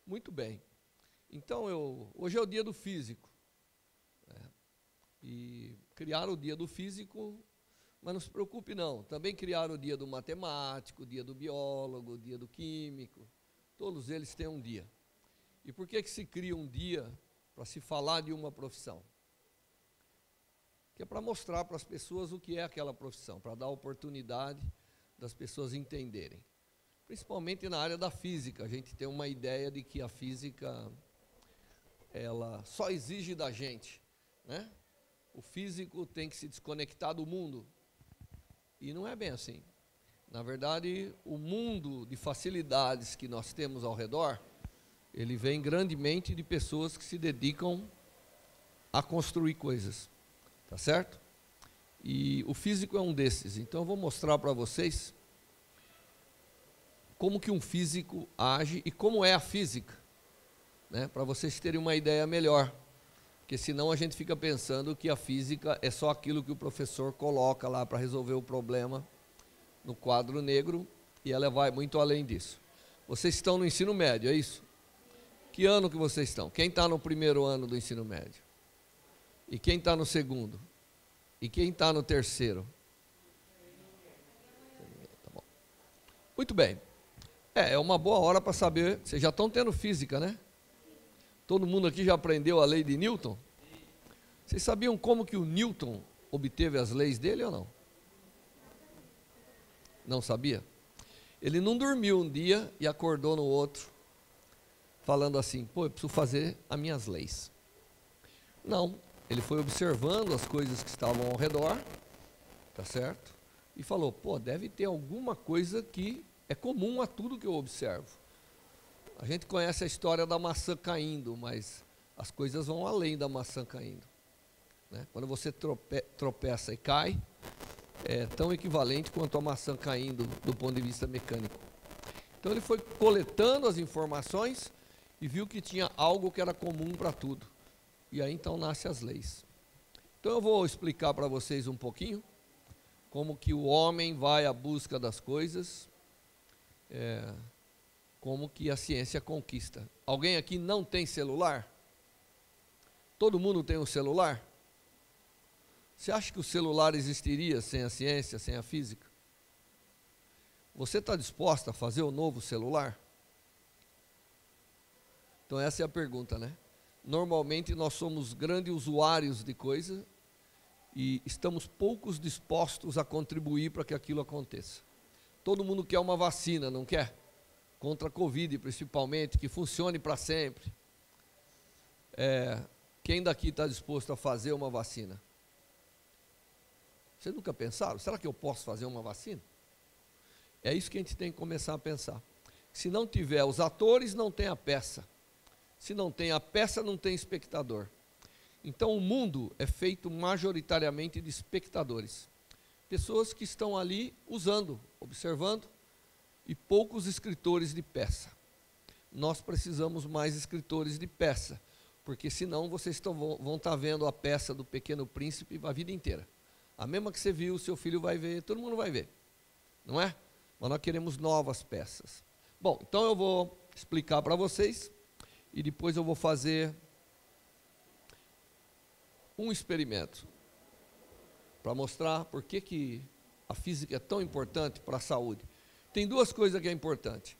Muito bem. Então, hoje é o dia do físico. E criaram o dia do físico, mas não se preocupe não. Também criaram o dia do matemático, o dia do biólogo, o dia do químico. Todos eles têm um dia. E por que se cria um dia para se falar de uma profissão? Que é para mostrar para as pessoas o que é aquela profissão, para dar oportunidade das pessoas entenderem. Principalmente na área da física, a gente tem uma ideia de que a física, ela só exige da gente, né? O físico tem que se desconectar do mundo. E não é bem assim. Na verdade, o mundo de facilidades que nós temos ao redor, ele vem grandemente de pessoas que se dedicam a construir coisas. Tá certo? E o físico é um desses. Então eu vou mostrar para vocês como que um físico age e como é a física, né? Para vocês terem uma ideia melhor. Porque senão a gente fica pensando que a física é só aquilo que o professor coloca lá para resolver o problema no quadro negro, e ela vai muito além disso. Vocês estão no ensino médio, é isso? Que ano que vocês estão? Quem está no primeiro ano do ensino médio? E quem está no segundo? E quem está no terceiro? Tá bom. Muito bem. É uma boa hora para saber. Vocês já estão tendo física, né? Todo mundo aqui já aprendeu a lei de Newton? Vocês sabiam como que o Newton obteve as leis dele ou não? Não sabia? Ele não dormiu um dia e acordou no outro, falando assim, pô, eu preciso fazer as minhas leis. Não. Ele foi observando as coisas que estavam ao redor, tá certo? E falou, pô, deve ter alguma coisa que é comum a tudo que eu observo. A gente conhece a história da maçã caindo, mas as coisas vão além da maçã caindo, né? Quando você tropeça e cai, é tão equivalente quanto a maçã caindo do ponto de vista mecânico. Então ele foi coletando as informações e viu que tinha algo que era comum para tudo. E aí então nascem as leis. Então eu vou explicar para vocês um pouquinho como que o homem vai à busca das coisas, como que a ciência conquista. Alguém aqui não tem celular? Todo mundo tem um celular? Você acha que o celular existiria sem a ciência, sem a física? Você está disposta a fazer o novo celular? Então essa é a pergunta, né? Normalmente nós somos grandes usuários de coisa e estamos poucos dispostos a contribuir para que aquilo aconteça. Todo mundo quer uma vacina, não quer? Contra a Covid, principalmente, que funcione para sempre. Quem daqui está disposto a fazer uma vacina? Vocês nunca pensaram? Será que eu posso fazer uma vacina? É isso que a gente tem que começar a pensar. Se não tiver os atores, não tem a peça. Se não tem a peça, não tem espectador. Então o mundo é feito majoritariamente de espectadores. Pessoas que estão ali usando, observando, e poucos escritores de peça. Nós precisamos mais escritores de peça, porque senão vocês vão estar vendo a peça do Pequeno Príncipe a vida inteira. A mesma que você viu, o seu filho vai ver, todo mundo vai ver. Não é? Mas nós queremos novas peças. Bom, então eu vou explicar para vocês e depois eu vou fazer um experimento para mostrar por que a física é tão importante para a saúde. Tem duas coisas que é importante.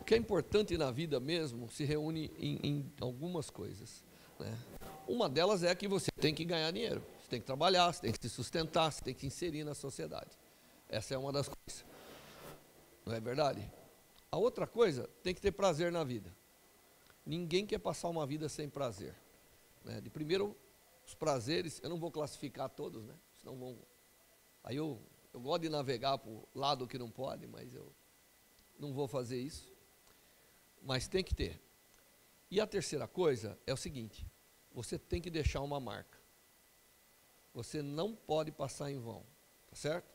O que é importante na vida mesmo se reúne em algumas coisas, né? Uma delas é que você tem que ganhar dinheiro, você tem que trabalhar, você tem que se sustentar, você tem que se inserir na sociedade. Essa é uma das coisas. Não é verdade? A outra coisa, tem que ter prazer na vida. Ninguém quer passar uma vida sem prazer, né? De primeiro, os prazeres, eu não vou classificar todos, né? Senão vão... Aí eu gosto de navegar para o lado que não pode, mas eu não vou fazer isso. Mas tem que ter. E a terceira coisa é o seguinte, você tem que deixar uma marca. Você não pode passar em vão, tá certo?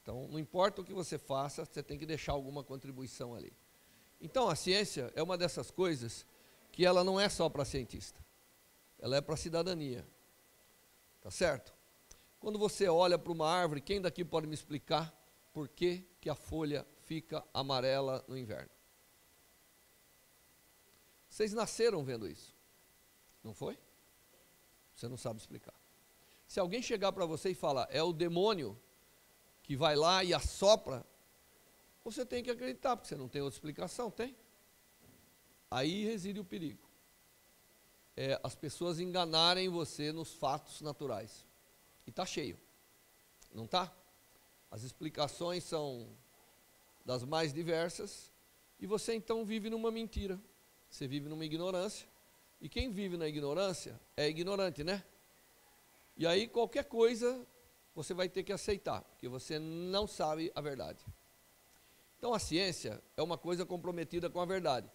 Então, não importa o que você faça, você tem que deixar alguma contribuição ali. Então, a ciência é uma dessas coisas que ela não é só para cientista. Ela é para a cidadania. Tá certo? Quando você olha para uma árvore, quem daqui pode me explicar por que a folha fica amarela no inverno. Vocês nasceram vendo isso, não foi? Você não sabe explicar. Se alguém chegar para você e falar, é o demônio que vai lá e assopra, você tem que acreditar, porque você não tem outra explicação, tem? Aí reside o perigo. É as pessoas enganarem você nos fatos naturais. E está cheio, não está? As explicações são das mais diversas, e você então vive numa mentira. Você vive numa ignorância, e quem vive na ignorância é ignorante, né? E aí qualquer coisa você vai ter que aceitar, porque você não sabe a verdade. Então a ciência é uma coisa comprometida com a verdade.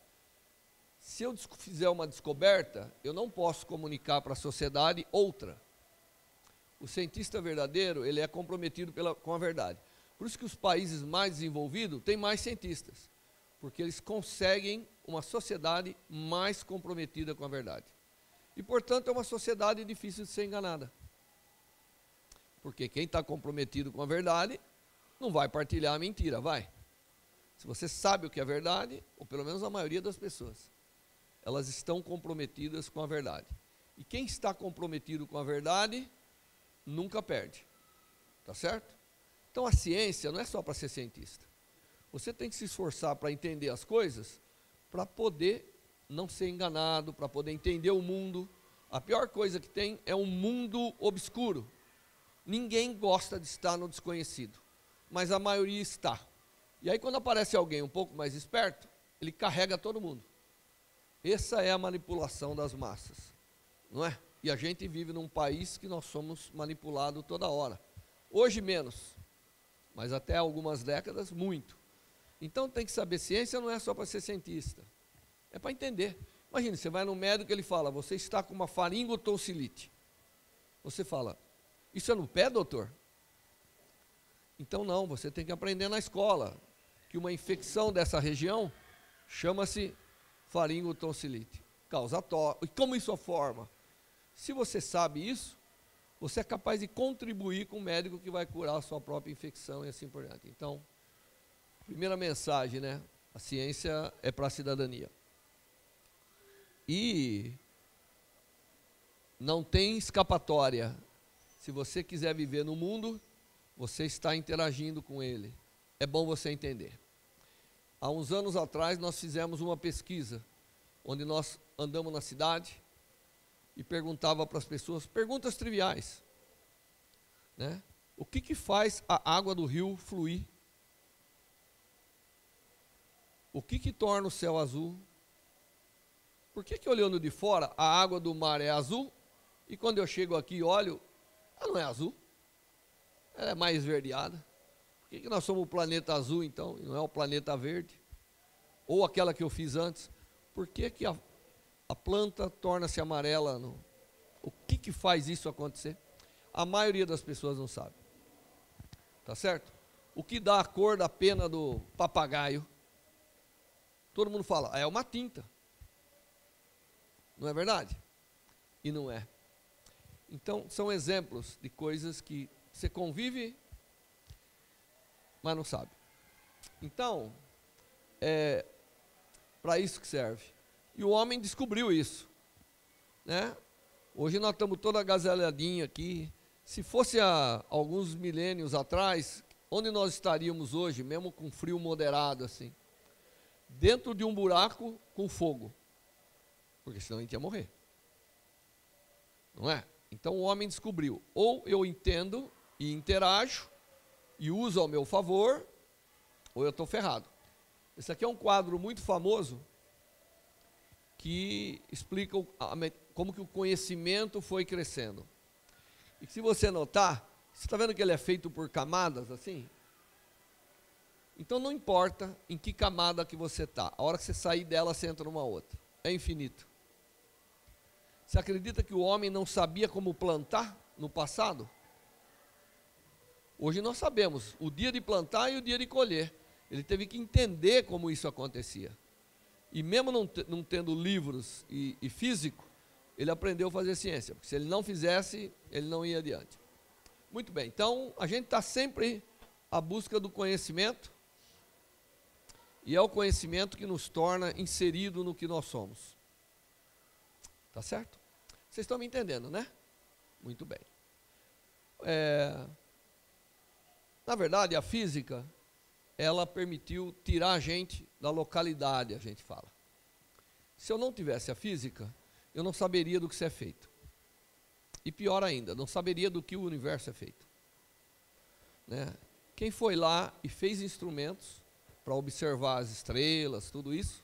Se eu fizer uma descoberta, eu não posso comunicar para a sociedade outra. O cientista verdadeiro, ele é comprometido com a verdade. Por isso que os países mais desenvolvidos têm mais cientistas, porque eles conseguem uma sociedade mais comprometida com a verdade. E, portanto, é uma sociedade difícil de ser enganada. Porque quem está comprometido com a verdade não vai partilhar a mentira, vai. Se você sabe o que é verdade, ou pelo menos a maioria das pessoas, elas estão comprometidas com a verdade. E quem está comprometido com a verdade, nunca perde. Tá certo? Então a ciência não é só para ser cientista. Você tem que se esforçar para entender as coisas, para poder não ser enganado, para poder entender o mundo. A pior coisa que tem é um mundo obscuro. Ninguém gosta de estar no desconhecido, mas a maioria está. E aí quando aparece alguém um pouco mais esperto, ele carrega todo mundo. Essa é a manipulação das massas, não é? E a gente vive num país que nós somos manipulados toda hora. Hoje menos, mas até algumas décadas, muito. Então tem que saber, ciência não é só para ser cientista, é para entender. Imagina, você vai no médico e ele fala, você está com uma faringotonsilite. Você fala, isso é no pé, doutor? Então não, você tem que aprender na escola, que uma infecção dessa região chama-se faringotonsilite, causa tosse. E como isso forma? Se você sabe isso, você é capaz de contribuir com o médico que vai curar a sua própria infecção e assim por diante. Então, primeira mensagem, né? A ciência é para a cidadania. E não tem escapatória. Se você quiser viver no mundo, você está interagindo com ele. É bom você entender. Há uns anos atrás, nós fizemos uma pesquisa, onde nós andamos na cidade e perguntava para as pessoas, perguntas triviais, né? O que faz a água do rio fluir? O que torna o céu azul? Por que olhando de fora, a água do mar é azul, e quando eu chego aqui e olho, ela não é azul, ela é mais esverdeada? Por que nós somos o planeta azul, então, e não é o planeta verde? Ou aquela que eu fiz antes, por que a planta torna-se amarela? O que faz isso acontecer? A maioria das pessoas não sabe. Tá certo? O que dá a cor da pena do papagaio? Todo mundo fala, é uma tinta. Não é verdade? E não é. Então, são exemplos de coisas que você convive, mas não sabe. Então, é para isso que serve. E o homem descobriu isso, né? Hoje nós estamos toda agasalhadinha aqui. Se fosse há alguns milênios atrás, onde nós estaríamos hoje, mesmo com frio moderado assim? Dentro de um buraco com fogo, porque senão a gente ia morrer, não é? Então o homem descobriu, ou eu entendo e interajo e uso ao meu favor, ou eu estou ferrado. Esse aqui é um quadro muito famoso que explica como que o conhecimento foi crescendo. E se você notar, você está vendo que ele é feito por camadas assim? Então não importa em que camada que você está, a hora que você sair dela, você entra numa outra. É infinito. Você acredita que o homem não sabia como plantar no passado? Hoje nós sabemos o dia de plantar e o dia de colher. Ele teve que entender como isso acontecia. E mesmo não tendo livros e físico, ele aprendeu a fazer ciência. Porque se ele não fizesse, ele não ia adiante. Muito bem, então a gente está sempre à busca do conhecimento. E é o conhecimento que nos torna inserido no que nós somos. Tá certo? Vocês estão me entendendo, né? Muito bem. Na verdade, a física, ela permitiu tirar a gente da localidade, a gente fala. Se eu não tivesse a física, eu não saberia do que isso é feito. E pior ainda, não saberia do que o universo é feito. Né? Quem foi lá e fez instrumentos para observar as estrelas, tudo isso,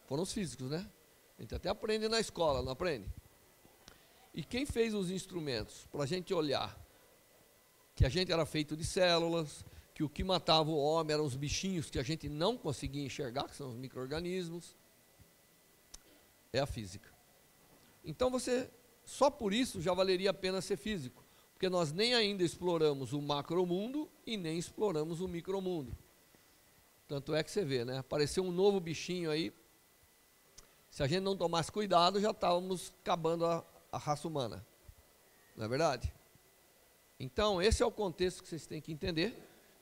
foram os físicos, né? A gente até aprende na escola, não aprende? E quem fez os instrumentos para a gente olhar que a gente era feito de células, que o que matava o homem eram os bichinhos que a gente não conseguia enxergar, que são os micro-organismos, é a física. Então você, só por isso já valeria a pena ser físico, porque nós nem ainda exploramos o macromundo e nem exploramos o micromundo. Tanto é que você vê, né? Apareceu um novo bichinho aí, se a gente não tomasse cuidado, já estávamos acabando a raça humana. Não é verdade? Então, esse é o contexto que vocês têm que entender,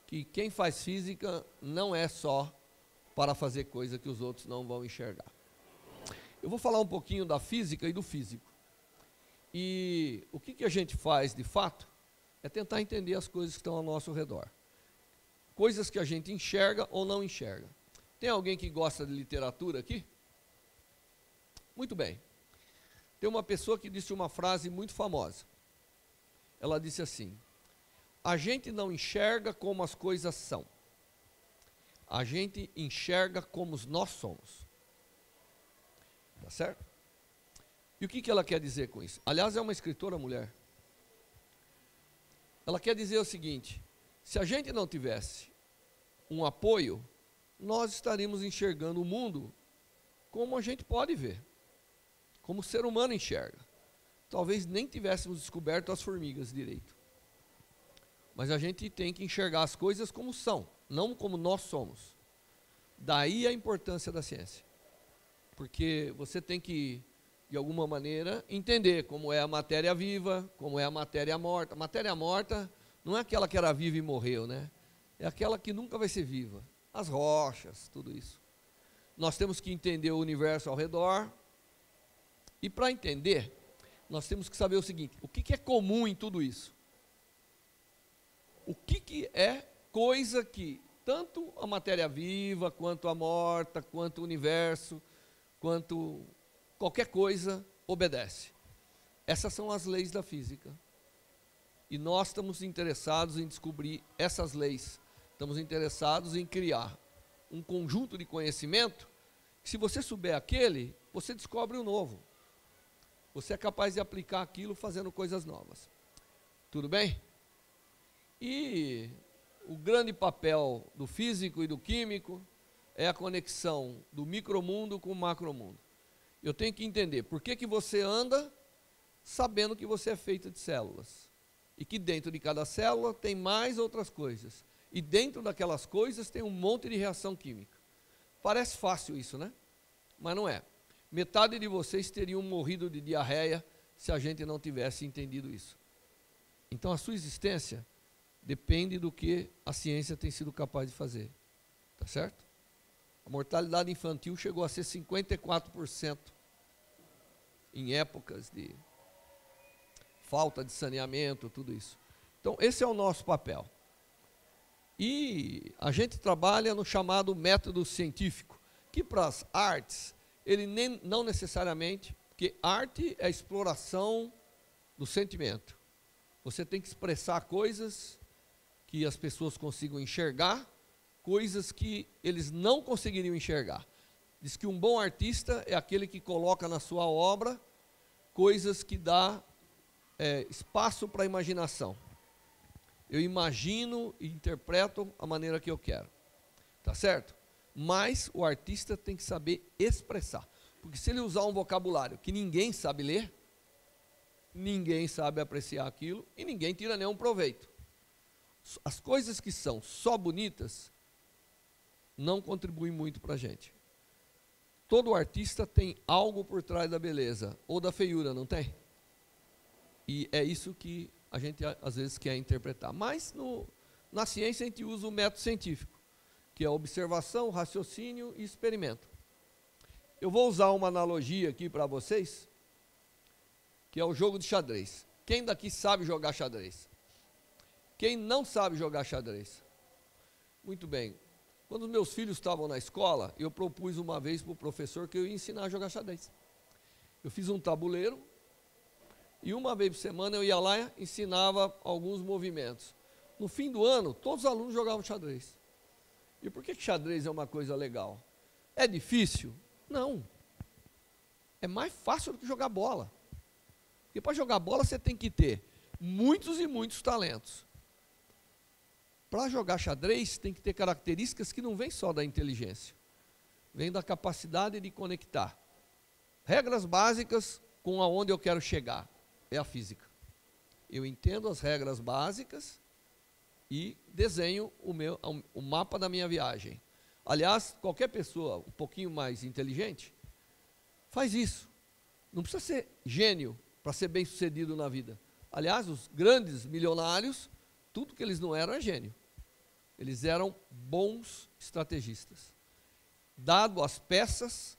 que quem faz física não é só para fazer coisa que os outros não vão enxergar. Eu vou falar um pouquinho da física e do físico. E o que a gente faz, de fato, é tentar entender as coisas que estão ao nosso redor. Coisas que a gente enxerga ou não enxerga. Tem alguém que gosta de literatura aqui? Muito bem. Tem uma pessoa que disse uma frase muito famosa. Ela disse assim: a gente não enxerga como as coisas são. A gente enxerga como nós somos. Tá certo? E o que ela quer dizer com isso? Aliás, é uma escritora mulher. Ela quer dizer o seguinte: se a gente não tivesse um apoio, nós estaríamos enxergando o mundo como a gente pode ver, como o ser humano enxerga. Talvez nem tivéssemos descoberto as formigas direito. Mas a gente tem que enxergar as coisas como são, não como nós somos. Daí a importância da ciência. Porque você tem que, de alguma maneira, entender como é a matéria viva, como é a matéria morta. A matéria morta não é aquela que era viva e morreu, né? É aquela que nunca vai ser viva. As rochas, tudo isso. Nós temos que entender o universo ao redor. E para entender, nós temos que saber o seguinte: o que é comum em tudo isso? O que é coisa que tanto a matéria viva, quanto a morta, quanto o universo, quanto qualquer coisa obedece? Essas são as leis da física. E nós estamos interessados em descobrir essas leis. Estamos interessados em criar um conjunto de conhecimento que, se você souber aquele, você descobre o novo. Você é capaz de aplicar aquilo fazendo coisas novas. Tudo bem? E o grande papel do físico e do químico é a conexão do micromundo com o macromundo. Eu tenho que entender por que você anda sabendo que você é feito de células. E que dentro de cada célula tem mais outras coisas. E dentro daquelas coisas tem um monte de reação química. Parece fácil isso, né? Mas não é. Metade de vocês teriam morrido de diarreia se a gente não tivesse entendido isso. Então a sua existência depende do que a ciência tem sido capaz de fazer. Tá certo? A mortalidade infantil chegou a ser 54% em épocas de falta de saneamento, tudo isso. Então esse é o nosso papel. E a gente trabalha no chamado método científico, que para as artes, ele não necessariamente, porque arte é a exploração do sentimento. Você tem que expressar coisas que as pessoas consigam enxergar, coisas que eles não conseguiriam enxergar. Diz que um bom artista é aquele que coloca na sua obra coisas que dá espaço para a imaginação. Eu imagino e interpreto a maneira que eu quero. Tá certo? Mas o artista tem que saber expressar. Porque se ele usar um vocabulário que ninguém sabe ler, ninguém sabe apreciar aquilo e ninguém tira nenhum proveito. As coisas que são só bonitas não contribuem muito para a gente. Todo artista tem algo por trás da beleza ou da feiura, não tem? E é isso que a gente às vezes quer interpretar. Mas na ciência a gente usa o método científico, que é observação, raciocínio e experimento. Eu vou usar uma analogia aqui para vocês, que é o jogo de xadrez. Quem daqui sabe jogar xadrez? Quem não sabe jogar xadrez? Muito bem. Quando os meus filhos estavam na escola, eu propus uma vez para o professor que eu ia ensinar a jogar xadrez. Eu fiz um tabuleiro e uma vez por semana eu ia lá e ensinava alguns movimentos. No fim do ano, todos os alunos jogavam xadrez. E por que xadrez é uma coisa legal? É difícil? Não. É mais fácil do que jogar bola. Porque para jogar bola você tem que ter muitos e muitos talentos. Para jogar xadrez tem que ter características que não vêm só da inteligência. Vêm da capacidade de conectar. Regras básicas com aonde eu quero chegar. É a física. Eu entendo as regras básicas e desenho o mapa da minha viagem. Aliás, qualquer pessoa um pouquinho mais inteligente faz isso. Não precisa ser gênio para ser bem sucedido na vida. Aliás, os grandes milionários, tudo que eles não eram é gênio. Eles eram bons estrategistas. Dado as peças,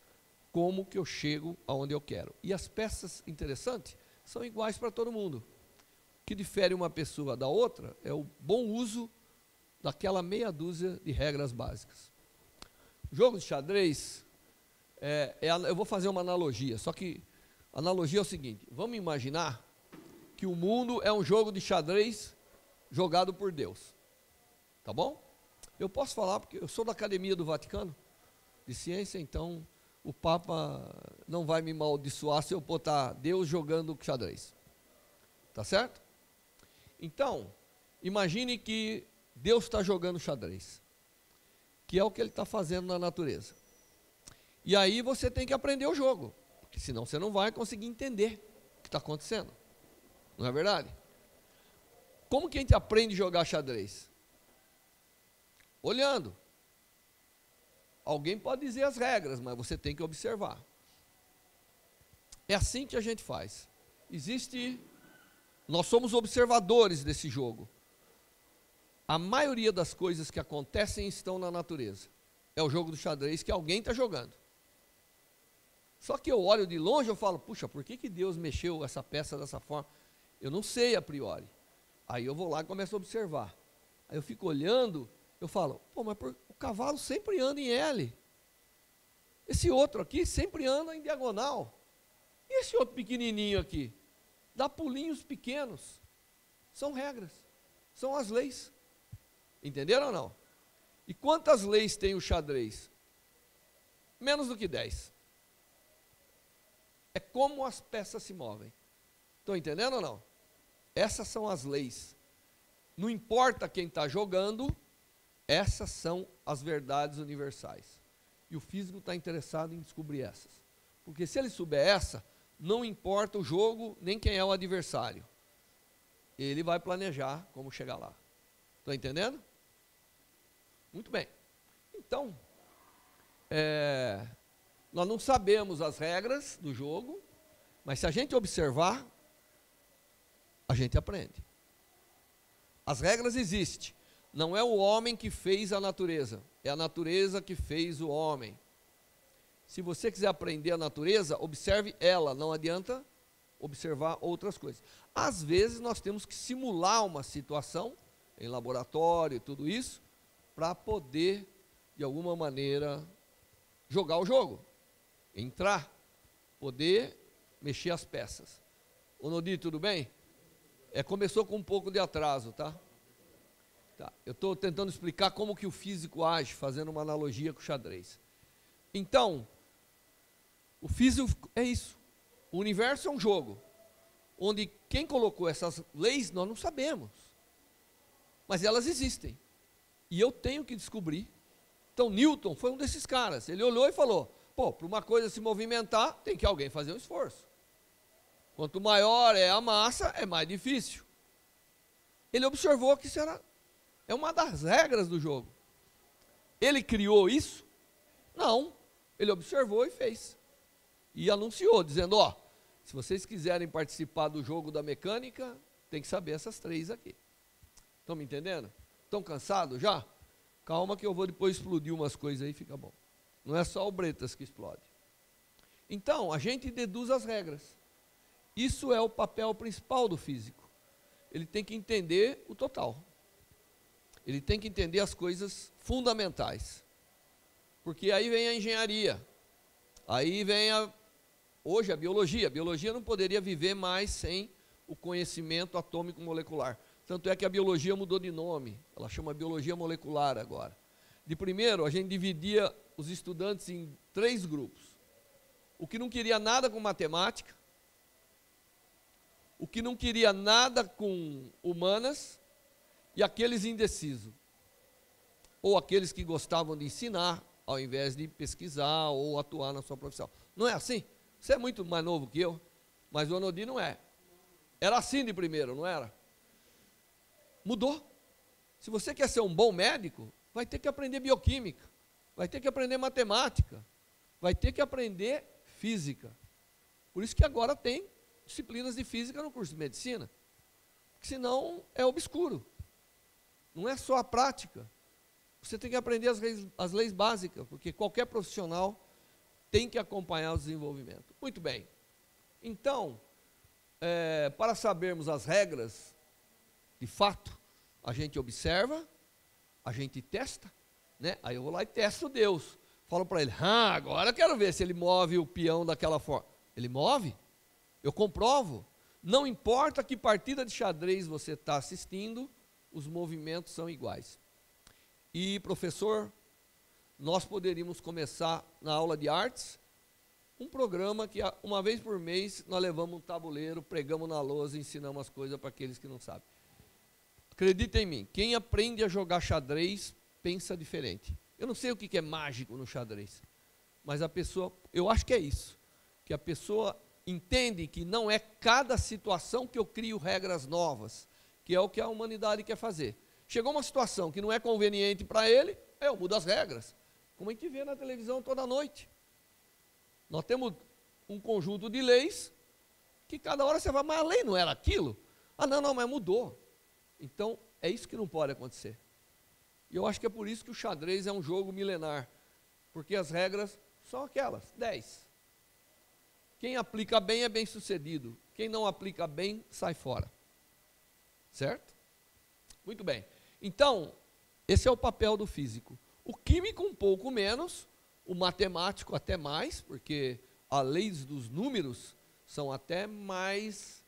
como que eu chego aonde eu quero. E as peças, interessante, são iguais para todo mundo. O que difere uma pessoa da outra é o bom uso daquela meia dúzia de regras básicas. O jogo de xadrez, eu vou fazer uma analogia, só que a analogia é o seguinte: vamos imaginar que o mundo é um jogo de xadrez jogado por Deus. Tá bom? Eu posso falar porque eu sou da Academia do Vaticano de Ciência, então o Papa não vai me amaldiçoar se eu botar Deus jogando xadrez. Tá certo? Então, imagine que Deus está jogando xadrez, que é o que Ele está fazendo na natureza. E aí você tem que aprender o jogo, porque senão você não vai conseguir entender o que está acontecendo. Não é verdade? Como que a gente aprende a jogar xadrez? Olhando. Alguém pode dizer as regras, mas você tem que observar. É assim que a gente faz. Nós somos observadores desse jogo. A maioria das coisas que acontecem estão na natureza. É o jogo do xadrez que alguém está jogando. Só que eu olho de longe e falo, puxa, por que Deus mexeu essa peça dessa forma? Eu não sei a priori. Aí eu vou lá e começo a observar. Aí eu fico olhando, eu falo, pô, mas o cavalo sempre anda em L. Esse outro aqui sempre anda em diagonal. E esse outro pequenininho aqui? Dá pulinhos pequenos. São regras. São as leis. Entenderam ou não? E quantas leis tem o xadrez? Menos do que 10. É como as peças se movem. Estão entendendo ou não? Essas são as leis. Não importa quem está jogando, essas são as verdades universais. E o físico está interessado em descobrir essas. Porque se ele souber essa, não importa o jogo, nem quem é o adversário. Ele vai planejar como chegar lá. Estão entendendo? Muito bem. Então, nós não sabemos as regras do jogo, mas se a gente observar, a gente aprende. As regras existem. Não é o homem que fez a natureza, é a natureza que fez o homem. Se você quiser aprender a natureza, observe ela, não adianta observar outras coisas. Às vezes nós temos que simular uma situação em laboratório e tudo isso, para poder, de alguma maneira, jogar o jogo, entrar, poder mexer as peças. Ô Nodi, tudo bem? Começou com um pouco de atraso, tá? Eu estou tentando explicar como que o físico age, fazendo uma analogia com o xadrez. Então, o físico é isso. O universo é um jogo, onde quem colocou essas leis nós não sabemos. Mas elas existem. E eu tenho que descobrir. Então, Newton foi um desses caras. Ele olhou e falou, pô, para uma coisa se movimentar, tem que alguém fazer um esforço. Quanto maior é a massa, é mais difícil. Ele observou que isso é uma das regras do jogo. Ele criou isso? Não. Ele observou e fez. E anunciou, dizendo, ó, se vocês quiserem participar do jogo da mecânica, tem que saber essas 3 aqui. Estão me entendendo? Estão cansados já? Calma que eu vou depois explodir umas coisas aí, fica bom. Não é só o Bretas que explode. Então, a gente deduz as regras. Isso é o papel principal do físico. Ele tem que entender o total. Ele tem que entender as coisas fundamentais. Porque aí vem a engenharia. Aí vem hoje a biologia. A biologia não poderia viver mais sem o conhecimento atômico molecular. Tanto é que a biologia mudou de nome. Ela chama biologia molecular agora. De primeiro, a gente dividia os estudantes em 3 grupos. O que não queria nada com matemática, o que não queria nada com humanas e aqueles indecisos. Ou aqueles que gostavam de ensinar, ao invés de pesquisar ou atuar na sua profissão. Não é assim? Você é muito mais novo que eu, mas o Anodi não é. Era assim de primeiro, não era? Mudou. Se você quer ser um bom médico, vai ter que aprender bioquímica, vai ter que aprender matemática, vai ter que aprender física. Por isso que agora tem disciplinas de física no curso de medicina, porque senão é obscuro. Não é só a prática. Você tem que aprender as leis básicas, porque qualquer profissional tem que acompanhar o desenvolvimento. Muito bem. Então, para sabermos as regras, de fato, a gente observa, a gente testa, né? Aí eu vou lá e testo Deus. Falo para ele, agora eu quero ver se ele move o peão daquela forma. Ele move? Eu comprovo. Não importa que partida de xadrez você está assistindo, os movimentos são iguais. E, professor, nós poderíamos começar na aula de artes, um programa que uma vez por mês nós levamos um tabuleiro, pregamos na lousa e ensinamos as coisas para aqueles que não sabem. Acredita em mim, quem aprende a jogar xadrez pensa diferente. Eu não sei o que é mágico no xadrez, mas a pessoa, eu acho que é isso, que a pessoa entende que não é cada situação que eu crio regras novas, que é o que a humanidade quer fazer. Chegou uma situação que não é conveniente para ele, eu mudo as regras, como a gente vê na televisão toda noite. Nós temos um conjunto de leis que cada hora você vai, mas a lei não era aquilo? Não, mas mudou. Então, é isso que não pode acontecer. E eu acho que é por isso que o xadrez é um jogo milenar, porque as regras são aquelas, 10. Quem aplica bem é bem sucedido, quem não aplica bem sai fora. Certo? Muito bem. Então, esse é o papel do físico. O químico um pouco menos, o matemático até mais, porque as leis dos números são até mais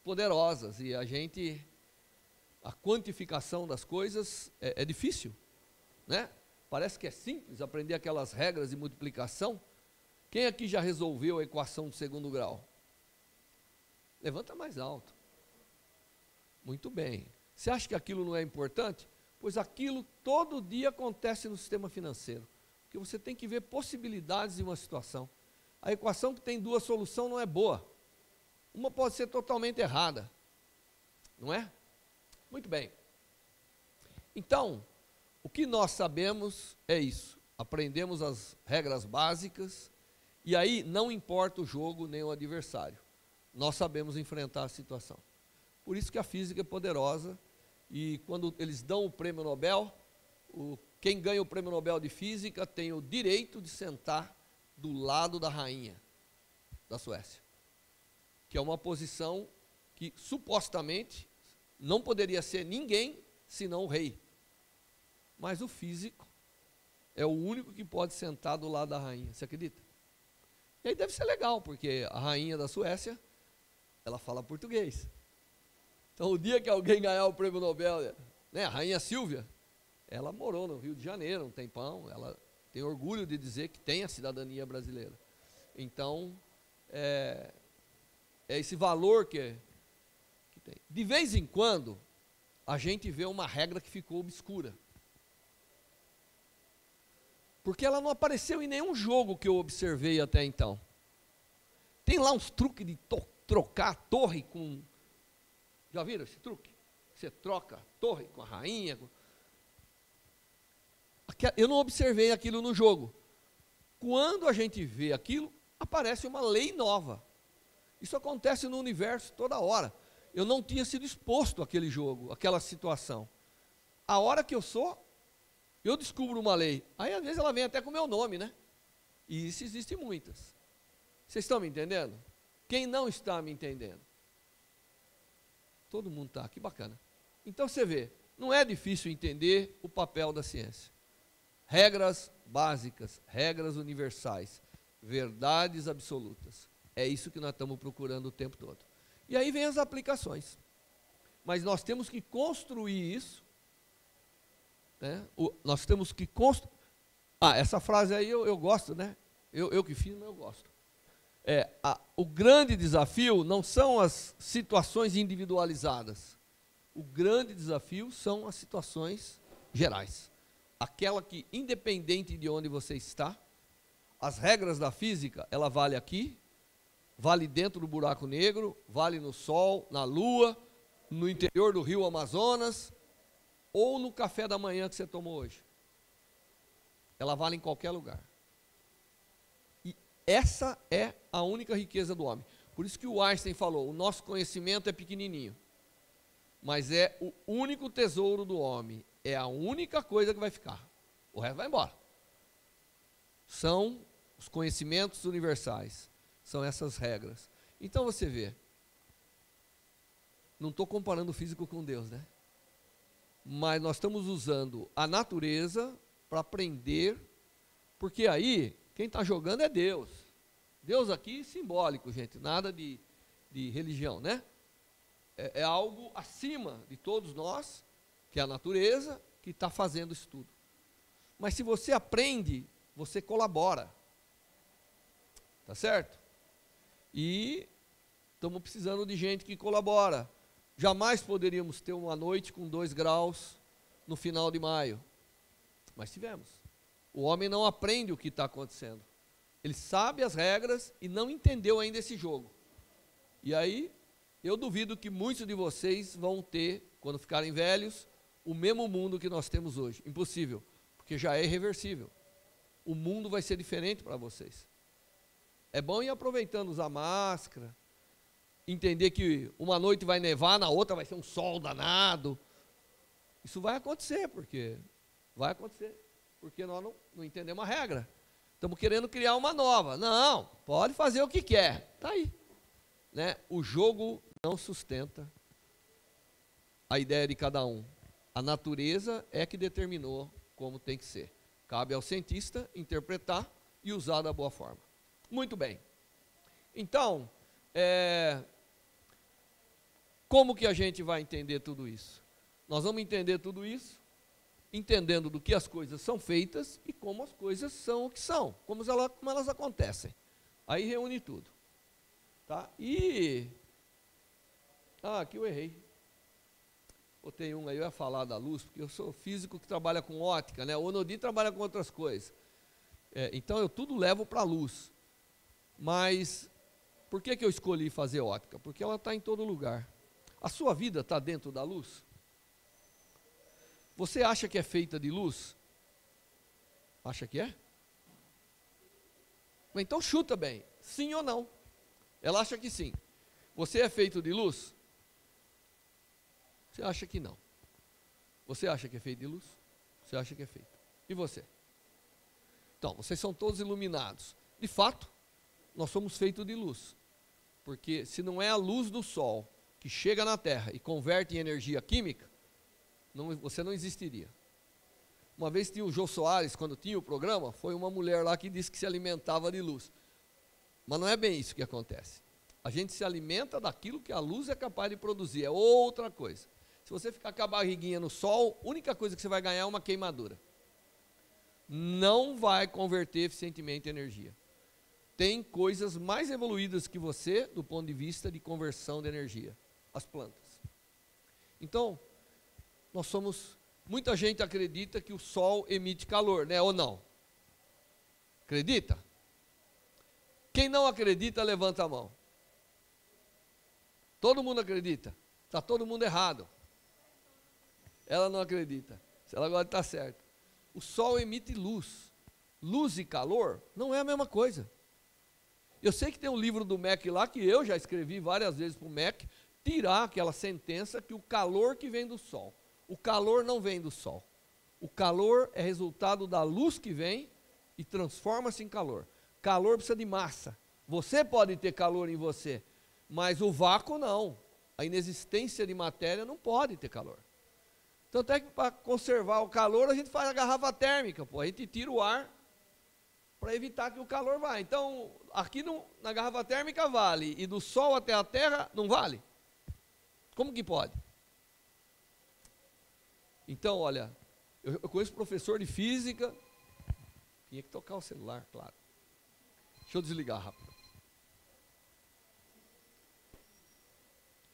poderosas e a quantificação das coisas é difícil, né? Parece que é simples aprender aquelas regras de multiplicação. Quem aqui já resolveu a equação de segundo grau? Levanta mais alto. Muito bem. Você acha que aquilo não é importante? Pois aquilo todo dia acontece no sistema financeiro. Porque você tem que ver possibilidades de uma situação. A equação que tem 2 soluções não é boa. Uma pode ser totalmente errada. Não é? Muito bem. Então, o que nós sabemos é isso. Aprendemos as regras básicas e aí não importa o jogo nem o adversário. Nós sabemos enfrentar a situação. Por isso que a física é poderosa e quando eles dão o prêmio Nobel, quem ganha o prêmio Nobel de Física tem o direito de sentar do lado da rainha da Suécia, que é uma posição que supostamente não poderia ser ninguém senão o rei. Mas o físico é o único que pode sentar do lado da rainha, você acredita? E aí deve ser legal, porque a rainha da Suécia, ela fala português. Então, o dia que alguém ganhar o prêmio Nobel, né, a rainha Silvia, ela morou no Rio de Janeiro um tempão, ela tem orgulho de dizer que tem a cidadania brasileira. Então, é esse valor que tem. De vez em quando, a gente vê uma regra que ficou obscura. Porque ela não apareceu em nenhum jogo que eu observei até então. Tem lá uns truques de trocar a torre com... Já viram esse truque? Você troca a torre com a rainha. Eu não observei aquilo no jogo. Quando a gente vê aquilo, aparece uma lei nova. Isso acontece no universo toda hora. Eu não tinha sido exposto àquele jogo, àquela situação. A hora que eu sou, Eu descubro uma lei, aí às vezes ela vem até com o meu nome, né? E isso existe muitas. Vocês estão me entendendo? Quem não está me entendendo? Todo mundo está, que bacana. Então você vê, não é difícil entender o papel da ciência. Regras básicas, regras universais, verdades absolutas. É isso que nós estamos procurando o tempo todo. E aí vem as aplicações. Mas nós temos que construir isso, né? Nós temos que construir. Essa frase aí eu gosto, né? Eu que fiz, mas eu gosto. O grande desafio não são as situações individualizadas. O grande desafio são as situações gerais. Aquela que, independente de onde você está, as regras da física, ela vale aqui, vale dentro do buraco negro, vale no Sol, na Lua, no interior do rio Amazonas, ou no café da manhã que você tomou hoje. Ela vale em qualquer lugar. E essa é a única riqueza do homem. Por isso que o Einstein falou, o nosso conhecimento é pequenininho, mas é o único tesouro do homem, é a única coisa que vai ficar. O resto vai embora. São os conhecimentos universais, são essas regras. Então você vê, não estou comparando o físico com Deus, né? Mas nós estamos usando a natureza para aprender, porque aí quem está jogando é Deus. Deus aqui simbólico, gente, nada de religião, né? É algo acima de todos nós, que é a natureza, que está fazendo isso tudo. Mas se você aprende, você colabora. Tá certo? E estamos precisando de gente que colabora. Jamais poderíamos ter uma noite com 2 graus no final de maio. Mas tivemos. O homem não aprende o que está acontecendo. Ele sabe as regras e não entendeu ainda esse jogo. E aí, eu duvido que muitos de vocês vão ter, quando ficarem velhos, o mesmo mundo que nós temos hoje. Impossível, porque já é irreversível. O mundo vai ser diferente para vocês. É bom ir aproveitando, usar máscara, entender que uma noite vai nevar, na outra vai ser um sol danado. Isso vai acontecer, porque nós não entendemos a regra. Estamos querendo criar uma nova. Não, pode fazer o que quer. Está aí. Né? O jogo não sustenta a ideia de cada um. A natureza é que determinou como tem que ser. Cabe ao cientista interpretar e usar da boa forma. Muito bem. Então, como que a gente vai entender tudo isso? Nós vamos entender tudo isso entendendo do que as coisas são feitas e como as coisas são o que são, como elas acontecem. Aí reúne tudo. Tá? Aqui eu errei. Botei um aí, eu ia falar da luz, porque eu sou físico que trabalha com ótica, né? O Onodi trabalha com outras coisas. Então eu tudo levo para a luz. Mas por que eu escolhi fazer ótica? Porque ela está em todo lugar. A sua vida está dentro da luz? Você acha que é feita de luz? Acha que é? Então chuta bem, sim ou não? Ela acha que sim. Você é feito de luz? Você acha que não. Você acha que é feito de luz? Você acha que é feito. E você? Então, vocês são todos iluminados. De fato, nós somos feitos de luz. Porque se não é a luz do sol que chega na Terra e converte em energia química, você não existiria. Uma vez tinha o Jô Soares, quando tinha o programa, foi uma mulher lá que disse que se alimentava de luz. Mas não é bem isso que acontece. A gente se alimenta daquilo que a luz é capaz de produzir, é outra coisa. Se você ficar com a barriguinha no sol, a única coisa que você vai ganhar é uma queimadura. Não vai converter eficientemente energia. Tem coisas mais evoluídas que você do ponto de vista de conversão de energia. As plantas. Então, muita gente acredita que o sol emite calor, né? Ou não? Acredita? Quem não acredita, levanta a mão. Todo mundo acredita. Está todo mundo errado. Ela não acredita. Ela agora está certa. O sol emite luz. Luz e calor não é a mesma coisa. Eu sei que tem um livro do MEC lá, que eu já escrevi várias vezes para o MEC, tirar aquela sentença que o calor que vem do sol. O calor não vem do sol. O calor é resultado da luz que vem e transforma-se em calor. Calor precisa de massa. Você pode ter calor em você, mas o vácuo não. A inexistência de matéria não pode ter calor. Tanto é que para conservar o calor a gente faz a garrafa térmica, pô. A gente tira o ar para evitar que o calor vá. Então, aqui na garrafa térmica vale, e do sol até a terra não vale? Como que pode? Então, olha, eu conheço professor de física, tinha que tocar o celular, claro. Deixa eu desligar rápido.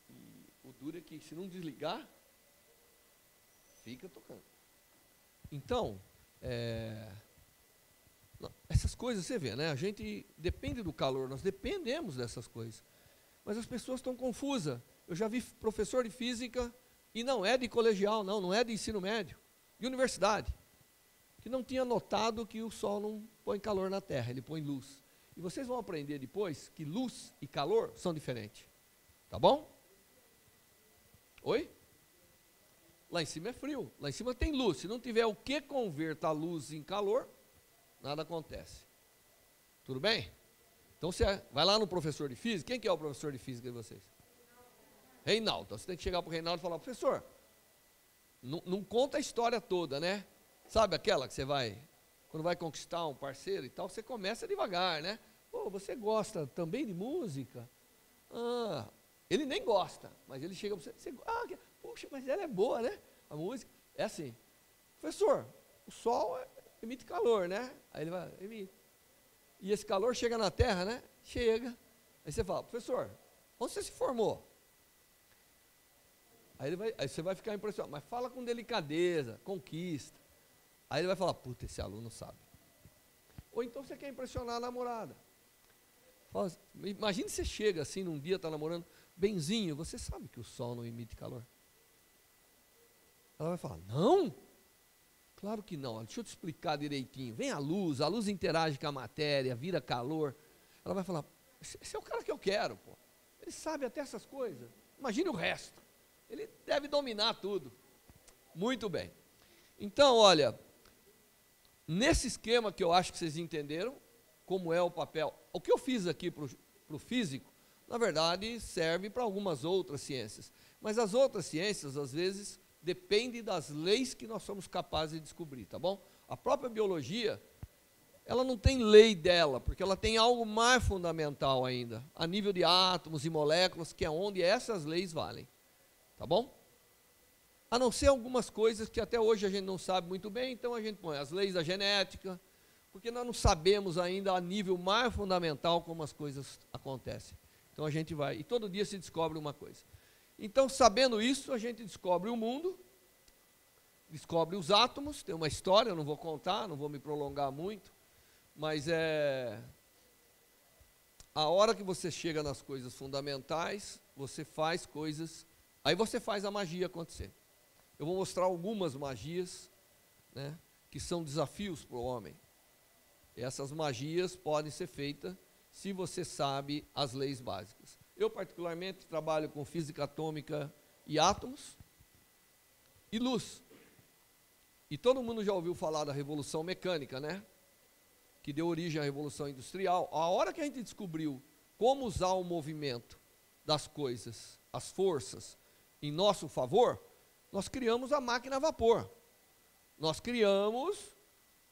E o duro é que se não desligar, fica tocando. Então, essas coisas você vê, né? A gente depende do calor, nós dependemos dessas coisas. Mas as pessoas estão confusas. Eu já vi professor de física, e não é de colegial, não é de ensino médio, de universidade, que não tinha notado que o sol não põe calor na terra, ele põe luz. E vocês vão aprender depois que luz e calor são diferentes. Tá bom? Oi? Lá em cima é frio, lá em cima tem luz. Se não tiver o que converta a luz em calor, nada acontece. Tudo bem? Então você vai lá no professor de física. Quem que é o professor de física de vocês? Reinaldo. Então você tem que chegar para o Reinaldo e falar: professor, não conta a história toda, né? Sabe aquela que você vai, quando vai conquistar um parceiro e tal, você começa devagar, né? Pô, você gosta também de música? Ah, ele nem gosta, mas ele chega para você, puxa, mas ela é boa, né? A música é assim: professor, o sol emite calor, né? Aí ele vai, emite. E esse calor chega na terra, né? Chega. Aí você fala: professor, onde você se formou? Aí você vai ficar impressionado, mas fala com delicadeza, conquista. Aí ele vai falar: puta, esse aluno sabe. Ou então você quer impressionar a namorada. Fala, imagine você chega assim num dia, está namorando, benzinho, você sabe que o sol não emite calor? Ela vai falar: não? Claro que não, deixa eu te explicar direitinho. Vem a luz interage com a matéria, vira calor. Ela vai falar: esse é o cara que eu quero, pô. Ele sabe até essas coisas. Imagine o resto. Ele deve dominar tudo. Muito bem. Então, olha, nesse esquema que eu acho que vocês entenderam, como é o papel, o que eu fiz aqui para o físico, na verdade, serve para algumas outras ciências. Mas as outras ciências, às vezes, dependem das leis que nós somos capazes de descobrir, tá bom? A própria biologia, ela não tem lei dela, porque ela tem algo mais fundamental ainda, a nível de átomos e moléculas, que é onde essas leis valem. Tá bom? A não ser algumas coisas que até hoje a gente não sabe muito bem, então a gente põe as leis da genética, porque nós não sabemos ainda a nível mais fundamental como as coisas acontecem. Então a gente vai, e todo dia se descobre uma coisa. Então, sabendo isso, a gente descobre o mundo, descobre os átomos, tem uma história, eu não vou contar, não vou me prolongar muito, mas a hora que você chega nas coisas fundamentais, você faz coisas. Aí você faz a magia acontecer. Eu vou mostrar algumas magias, né, que são desafios para o homem. E essas magias podem ser feitas se você sabe as leis básicas. Eu, particularmente, trabalho com física atômica e átomos e luz. E todo mundo já ouviu falar da Revolução Mecânica, né? Que deu origem à Revolução Industrial. A hora que a gente descobriu como usar o movimento das coisas, as forças, em nosso favor, nós criamos a máquina a vapor. Nós criamos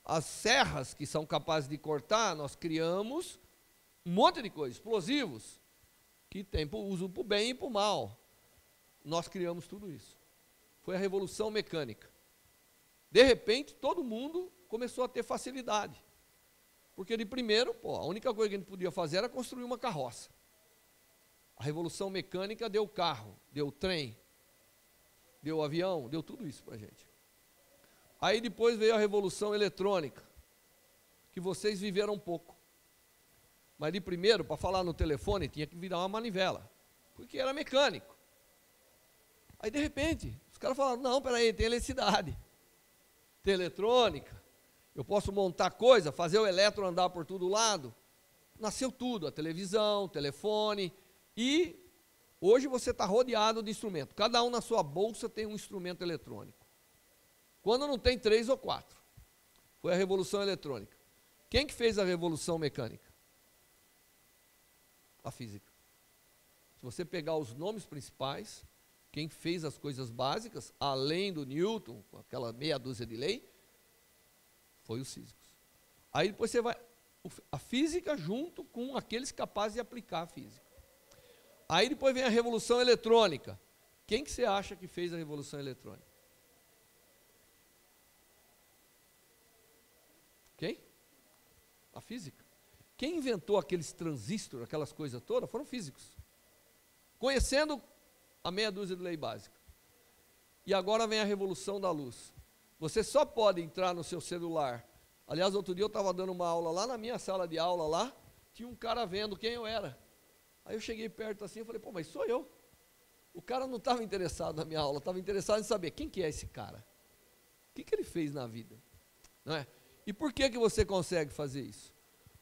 as serras que são capazes de cortar, nós criamos um monte de coisas, explosivos, que tem uso para o bem e para o mal. Nós criamos tudo isso. Foi a Revolução Mecânica. De repente, todo mundo começou a ter facilidade. Porque de primeiro, a única coisa que a gente podia fazer era construir uma carroça. A Revolução Mecânica deu carro, deu trem, deu avião, deu tudo isso para a gente. Aí depois veio a Revolução Eletrônica, que vocês viveram um pouco. Mas de primeiro, para falar no telefone, tinha que virar uma manivela, porque era mecânico. Aí de repente, os caras falaram: não, peraí, tem eletricidade, tem eletrônica, eu posso montar coisa, fazer o elétron andar por todo lado. Nasceu tudo, a televisão, o telefone. E hoje você está rodeado de instrumentos. Cada um na sua bolsa tem um instrumento eletrônico. Quando não tem 3 ou 4. Foi a Revolução Eletrônica. Quem que fez a Revolução Mecânica? A física. Se você pegar os nomes principais, quem fez as coisas básicas, além do Newton, com aquela meia dúzia de lei, foi os físicos. Aí depois você vai, a física junto com aqueles capazes de aplicar a física. Aí depois vem a Revolução Eletrônica. Quem que você acha que fez a Revolução Eletrônica? Quem? A física. Quem inventou aqueles transistores, aquelas coisas todas, foram físicos. Conhecendo a meia dúzia de lei básica. E agora vem a revolução da luz. Você só pode entrar no seu celular. Aliás, outro dia eu estava dando uma aula lá na minha sala de aula lá, tinha um cara vendo quem eu era. Aí eu cheguei perto assim e falei, pô, mas sou eu. O cara não estava interessado na minha aula, estava interessado em saber quem que é esse cara. O que ele fez na vida? Não é? E por que você consegue fazer isso?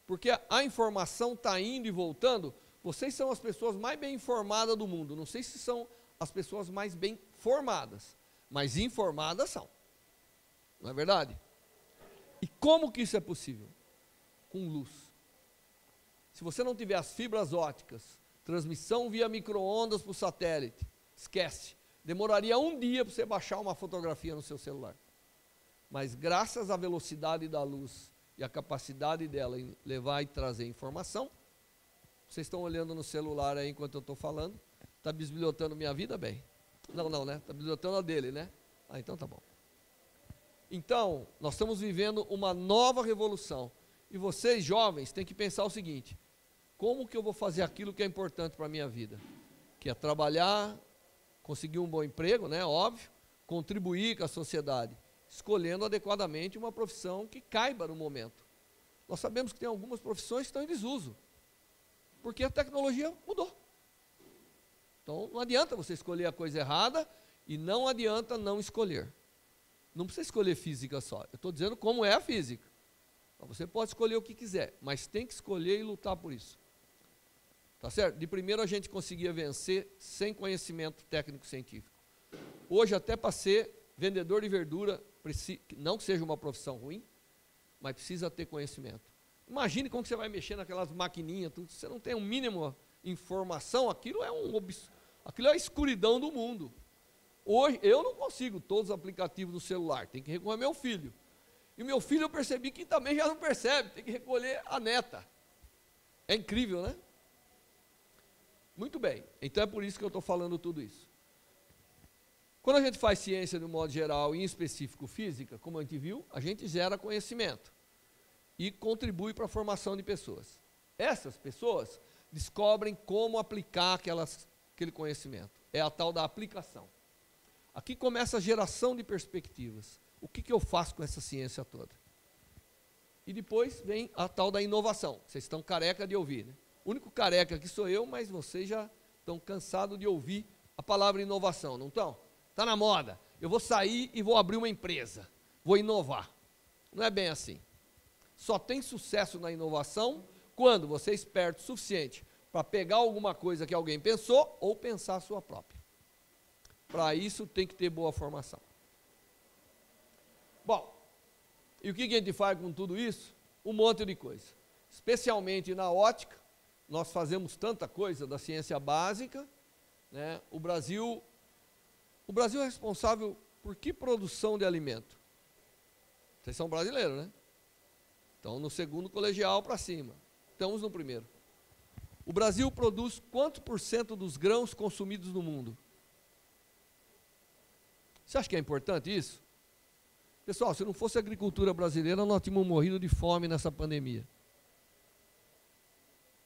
Porque a informação está indo e voltando. Vocês são as pessoas mais bem informadas do mundo. Não sei se são as pessoas mais bem formadas, mas informadas são. Não é verdade? E como que isso é possível? Com luz. Se você não tiver as fibras ópticas, transmissão via micro-ondas para o satélite, esquece. Demoraria um dia para você baixar uma fotografia no seu celular. Mas graças à velocidade da luz e à capacidade dela em levar e trazer informação, vocês estão olhando no celular aí enquanto eu estou falando, está bisbilhotando minha vida, bem? Não, né? Está bisbilhotando a dele, né? Ah, então tá bom. Então, nós estamos vivendo uma nova revolução. E vocês, jovens, têm que pensar o seguinte: como que eu vou fazer aquilo que é importante para a minha vida? Que é trabalhar, conseguir um bom emprego, né? Óbvio, contribuir com a sociedade, escolhendo adequadamente uma profissão que caiba no momento. Nós sabemos que tem algumas profissões que estão em desuso, porque a tecnologia mudou. Então, não adianta você escolher a coisa errada e não adianta não escolher. Não precisa escolher física só. Eu estou dizendo como é a física. Você pode escolher o que quiser, mas tem que escolher e lutar por isso. Tá certo? De primeiro a gente conseguia vencer sem conhecimento técnico-científico. Hoje, até para ser vendedor de verdura, não que seja uma profissão ruim, mas precisa ter conhecimento. Imagine como que você vai mexer naquelas maquininhas, tudo. Se você não tem um mínimo informação, aquilo é a escuridão do mundo. Hoje, eu não consigo todos os aplicativos do celular, tem que recorrer ao meu filho. E meu filho eu percebi que também já não percebe, tem que recolher a neta. É incrível, né? Muito bem, então é por isso que eu estou falando tudo isso. Quando a gente faz ciência de um modo geral, e em específico física, como a gente viu, a gente gera conhecimento e contribui para a formação de pessoas. Essas pessoas descobrem como aplicar aquele conhecimento. É a tal da aplicação. Aqui começa a geração de perspectivas. O que eu faço com essa ciência toda? E depois vem a tal da inovação. Vocês estão careca de ouvir, né? O único careca aqui sou eu, mas vocês já estão cansados de ouvir a palavra inovação, não estão? Está na moda. Eu vou sair e vou abrir uma empresa. Vou inovar. Não é bem assim. Só tem sucesso na inovação quando você é esperto o suficiente para pegar alguma coisa que alguém pensou ou pensar a sua própria. Para isso tem que ter boa formação. Bom, e o que a gente faz com tudo isso? Um monte de coisa. Especialmente na ótica, nós fazemos tanta coisa da ciência básica, né? O Brasil é responsável por que produção de alimento? Vocês são brasileiros, né? Então, no segundo colegial para cima. Estamos no primeiro. O Brasil produz quanto % dos grãos consumidos no mundo? Você acha que é importante isso? Pessoal, se não fosse a agricultura brasileira, nós tínhamos morrido de fome nessa pandemia.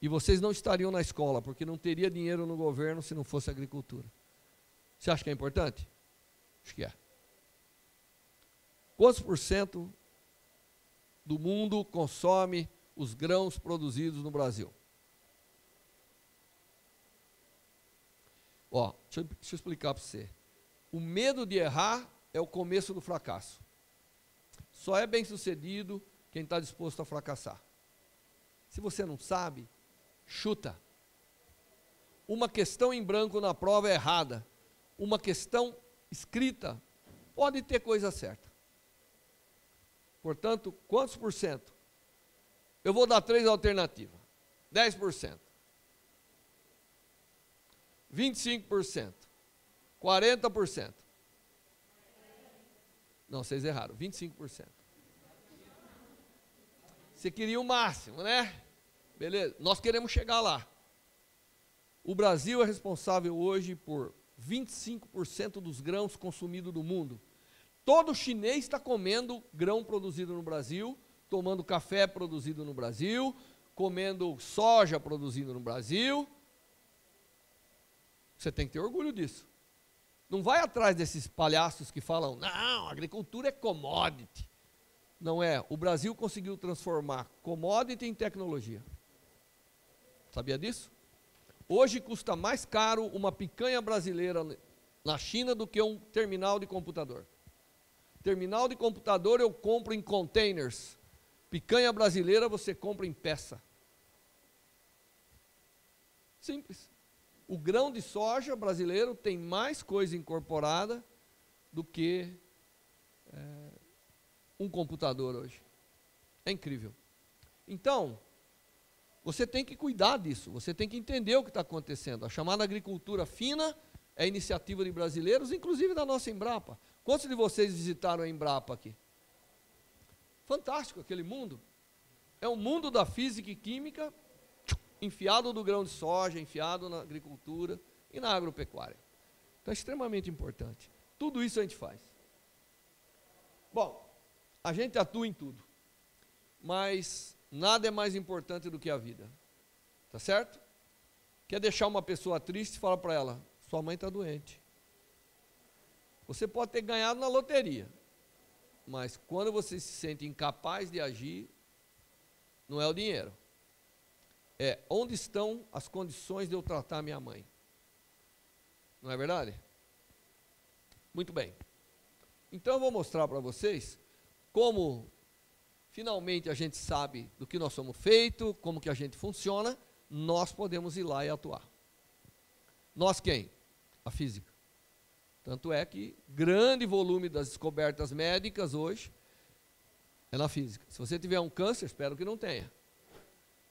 E vocês não estariam na escola, porque não teria dinheiro no governo se não fosse a agricultura. Você acha que é importante? Acho que é. Quantos % do mundo consome os grãos produzidos no Brasil? Ó, deixa eu explicar para você. O medo de errar é o começo do fracasso. Só é bem sucedido quem está disposto a fracassar. Se você não sabe, chuta. Uma questão em branco na prova é errada. Uma questão escrita pode ter coisa certa. Portanto, quantos por cento? Eu vou dar 3 alternativas. 10%. 25%. 40%. Não, vocês erraram. 25%. Você queria o máximo, né? Beleza? Nós queremos chegar lá. O Brasil é responsável hoje por 25% dos grãos consumidos do mundo. Todo chinês está comendo grão produzido no Brasil, tomando café produzido no Brasil, comendo soja produzido no Brasil. Você tem que ter orgulho disso. Não vai atrás desses palhaços que falam, não, a agricultura é commodity. Não é. O Brasil conseguiu transformar commodity em tecnologia. Sabia disso? Hoje custa mais caro uma picanha brasileira na China do que um terminal de computador. Terminal de computador eu compro em containers. Picanha brasileira você compra em peça. Simples. O grão de soja brasileiro tem mais coisa incorporada do que um computador hoje. É incrível. Então, você tem que cuidar disso, você tem que entender o que está acontecendo. A chamada agricultura fina é iniciativa de brasileiros, inclusive da nossa Embrapa. Quantos de vocês visitaram a Embrapa aqui? Fantástico aquele mundo. É um mundo da física e química, enfiado no grão de soja, enfiado na agricultura e na agropecuária. Então é extremamente importante. Tudo isso a gente faz. Bom, a gente atua em tudo, mas nada é mais importante do que a vida. Tá certo? Quer deixar uma pessoa triste, fala para ela, sua mãe está doente. Você pode ter ganhado na loteria, mas quando você se sente incapaz de agir, não é o dinheiro. É onde estão as condições de eu tratar minha mãe. Não é verdade? Muito bem. Então eu vou mostrar para vocês como finalmente a gente sabe do que nós somos feitos, como que a gente funciona, nós podemos ir lá e atuar. Nós quem? A física. Tanto é que grande volume das descobertas médicas hoje é na física. Se você tiver um câncer, espero que não tenha,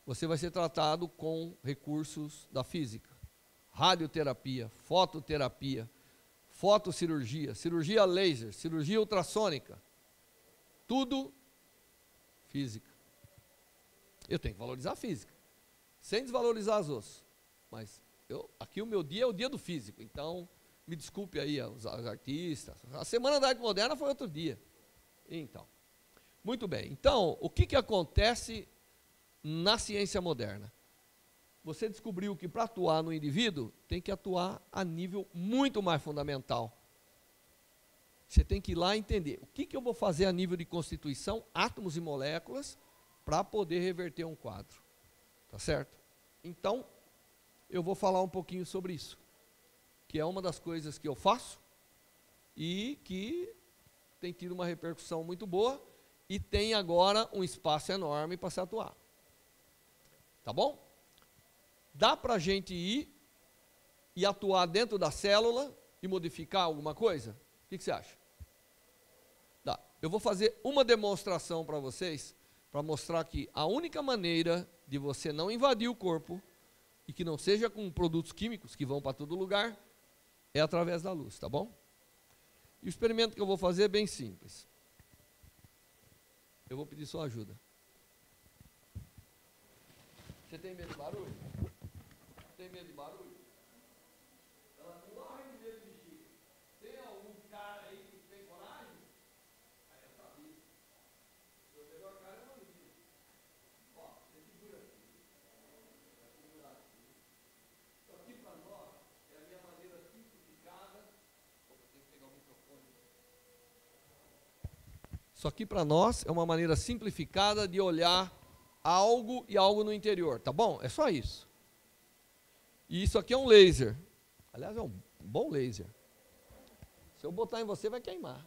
você vai ser tratado com recursos da física. Radioterapia, fototerapia, fotocirurgia, cirurgia laser, cirurgia ultrassônica, tudo física. Eu tenho que valorizar a física, sem desvalorizar as outras. Mas aqui o meu dia é o dia do físico, então me desculpe aí os artistas. A Semana da Arte Moderna foi outro dia. Então, muito bem. Então, o que acontece na ciência moderna? Você descobriu que para atuar no indivíduo, tem que atuar a nível muito mais fundamental. Você tem que ir lá entender o que eu vou fazer a nível de constituição, átomos e moléculas, para poder reverter um quadro. Tá certo? Então, eu vou falar um pouquinho sobre isso, que é uma das coisas que eu faço e que tem tido uma repercussão muito boa e tem agora um espaço enorme para se atuar. Tá bom? Dá para a gente ir e atuar dentro da célula e modificar alguma coisa? O que você acha? Dá. Eu vou fazer uma demonstração para vocês, para mostrar que a única maneira de você não invadir o corpo, e que não seja com produtos químicos que vão para todo lugar, é através da luz, tá bom? E o experimento que eu vou fazer é bem simples. Eu vou pedir sua ajuda. Você tem medo de barulho? Tem medo de barulho? Ela morre de medo de Chico. Tem algum cara aí que tem coragem? Aí eu sabia. O melhor cara é o Maurício. Ó, você segura aqui. Vai segurar aqui. Isso aqui para nós é a minha maneira simplificada. Opa, tem que pegar o microfone. Isso aqui para nós é uma maneira simplificada de olhar algo e algo no interior, tá bom? É só isso. E isso aqui é um laser. Aliás, é um bom laser. Se eu botar em você, vai queimar.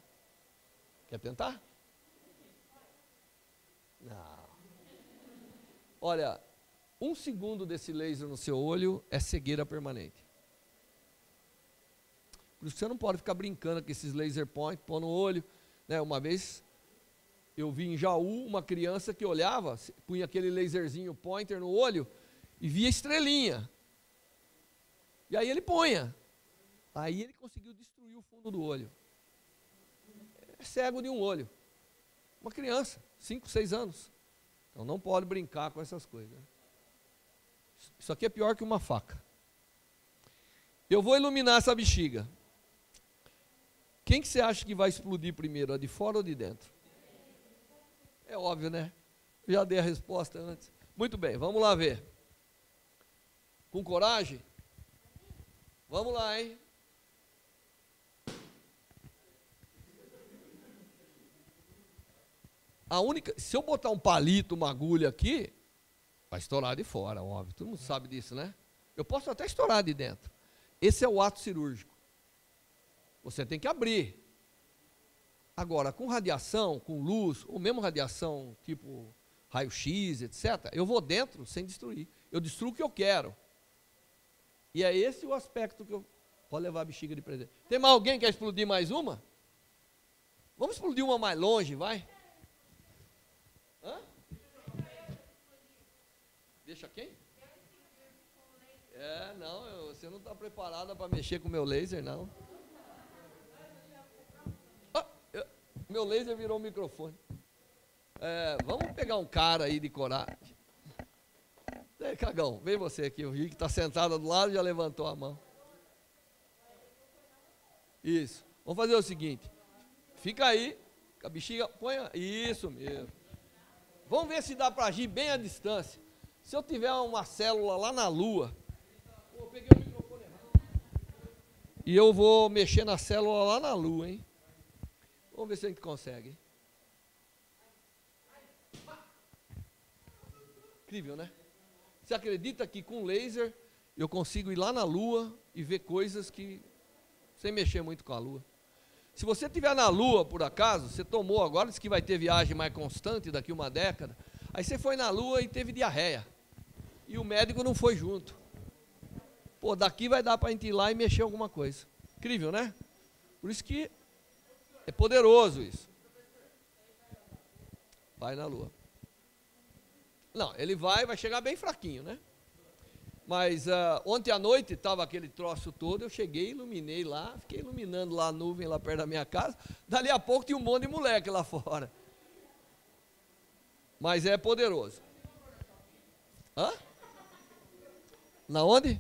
Quer tentar? Não. Olha, 1 segundo desse laser no seu olho é cegueira permanente. Por isso que você não pode ficar brincando com esses laser point, pôr no olho. Né? Uma vez, Eu vi em Jaú uma criança que olhava, punha aquele laserzinho pointer no olho e via estrelinha. E aí ele punha. Aí ele conseguiu destruir o fundo do olho. É cego de um olho. Uma criança, 5, 6 anos. Então não pode brincar com essas coisas. Isso aqui é pior que uma faca. Eu vou iluminar essa bexiga. Quem que você acha que vai explodir primeiro, a de fora ou de dentro? É óbvio, né? Eu já dei a resposta antes. Muito bem, vamos lá ver. Com coragem? Vamos lá, hein? Se eu botar um palito, uma agulha aqui, vai estourar de fora, óbvio. Todo mundo sabe disso, né? Eu posso até estourar de dentro. Esse é o ato cirúrgico. Você tem que abrir. Agora, com radiação, com luz, ou mesmo radiação tipo raio-x, etc., eu vou dentro sem destruir. Eu destruo o que eu quero. E é esse o aspecto que eu... Pode levar a bexiga de presente. Tem mais alguém que quer explodir mais uma? Vamos explodir uma mais longe, vai? Hã? Deixa quem? Não, você não está preparada para mexer com o meu laser, não. Meu laser virou um microfone. Vamos pegar um cara aí de coragem. Cagão, vem você aqui. Eu vi que está sentada do lado e já levantou a mão. Isso. Vamos fazer o seguinte. Fica aí, com a bexiga, ponha. Isso mesmo. Vamos ver se dá para agir bem à distância. Se eu tiver uma célula lá na Lua, eu peguei o microfone errado. E eu vou mexer na célula lá na Lua, hein? Vamos ver se a gente consegue. Hein? Incrível, né? Você acredita que com laser eu consigo ir lá na Lua e ver coisas que... sem mexer muito com a Lua. Se você estiver na Lua, por acaso, você tomou agora, diz que vai ter viagem mais constante daqui uma década, aí você foi na Lua e teve diarreia. E o médico não foi junto. Pô, daqui vai dar para a gente ir lá e mexer alguma coisa. Incrível, né? Por isso que é poderoso isso. Vai na Lua. Não, ele vai chegar bem fraquinho, né? Mas ontem à noite estava aquele troço todo, eu cheguei, iluminei lá, fiquei iluminando lá a nuvem lá perto da minha casa, dali a pouco tinha um monte de moleque lá fora. Mas é poderoso. Hã? Na onde?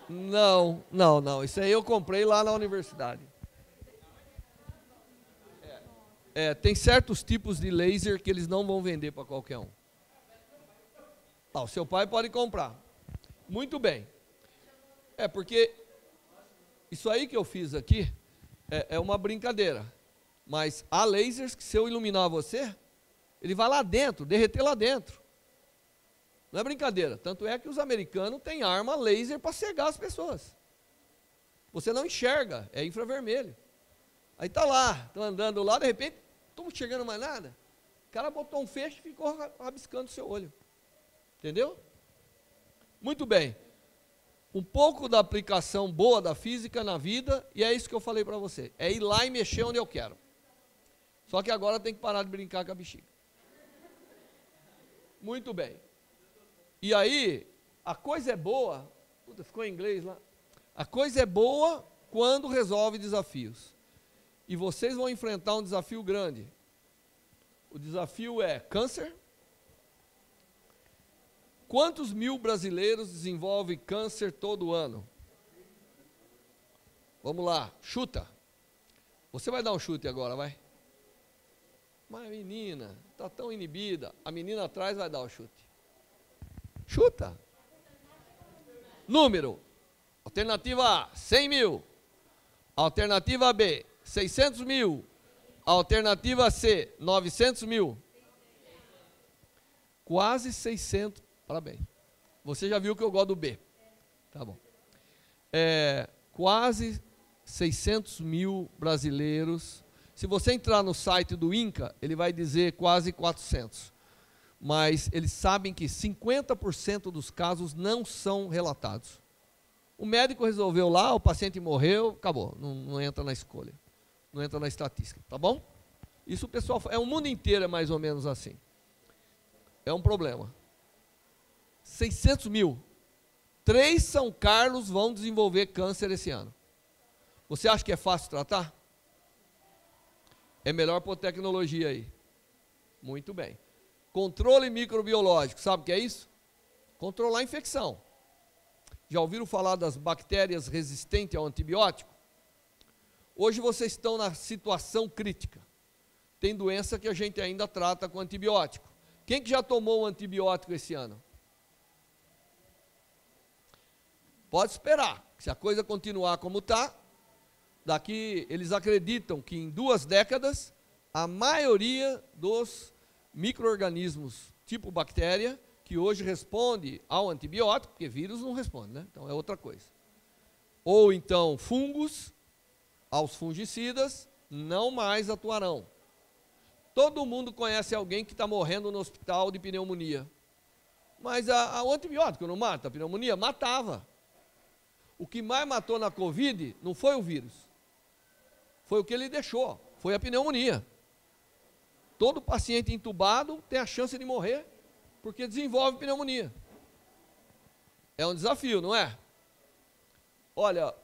Não, isso aí eu comprei lá na universidade. Tem certos tipos de laser que eles não vão vender para qualquer um. O seu pai pode comprar. Muito bem. Porque isso aí que eu fiz aqui é uma brincadeira. Mas há lasers que se eu iluminar você, ele vai lá dentro, derreter lá dentro. Não é brincadeira. Tanto é que os americanos têm arma laser para cegar as pessoas. Você não enxerga, é infravermelho. Aí está lá, estão andando lá, de repente, não estamos enxergando mais nada. O cara botou um feixe e ficou rabiscando o seu olho. Entendeu? Muito bem. Um pouco da aplicação boa da física na vida, e é isso que eu falei para você. É ir lá e mexer onde eu quero. Só que agora tem que parar de brincar com a bexiga. Muito bem. E aí, a coisa é boa, ficou em inglês lá. A coisa é boa quando resolve desafios. E vocês vão enfrentar um desafio grande. O desafio é câncer. Quantos mil brasileiros desenvolvem câncer todo ano? Vamos lá, chuta. Você vai dar um chute agora, vai. Mas a menina está tão inibida. A menina atrás vai dar o chute. Chuta. Número. Alternativa A, 100 mil. Alternativa B, 600 mil. Alternativa C, 900 mil. Quase 600. Parabéns. Você já viu que eu gosto do B. Tá bom. Quase 600 mil brasileiros. Se você entrar no site do INCA, ele vai dizer quase 400. Mas eles sabem que 50% dos casos não são relatados. O médico resolveu lá, o paciente morreu, acabou, não entra na escolha, não entra na estatística, tá bom? Isso o pessoal, o mundo inteiro é mais ou menos assim. É um problema. 600 mil. 3 São Carlos vão desenvolver câncer esse ano. Você acha que é fácil tratar? É melhor pôr tecnologia aí. Muito bem. Controle microbiológico, sabe o que é isso? Controlar a infecção. Já ouviram falar das bactérias resistentes ao antibiótico? Hoje vocês estão na situação crítica. Tem doença que a gente ainda trata com antibiótico. Quem que já tomou um antibiótico esse ano? Pode esperar. Se a coisa continuar como está, daqui eles acreditam que em 2 décadas, a maioria dos micro-organismos tipo bactéria, que hoje responde ao antibiótico, porque vírus não responde, né? Então é outra coisa. Ou então fungos, aos fungicidas, não mais atuarão. Todo mundo conhece alguém que está morrendo no hospital de pneumonia. Mas o antibiótico não mata a pneumonia? Matava. O que mais matou na Covid não foi o vírus. Foi o que ele deixou, foi a pneumonia. Todo paciente entubado tem a chance de morrer, porque desenvolve pneumonia. É um desafio, não é? Olha,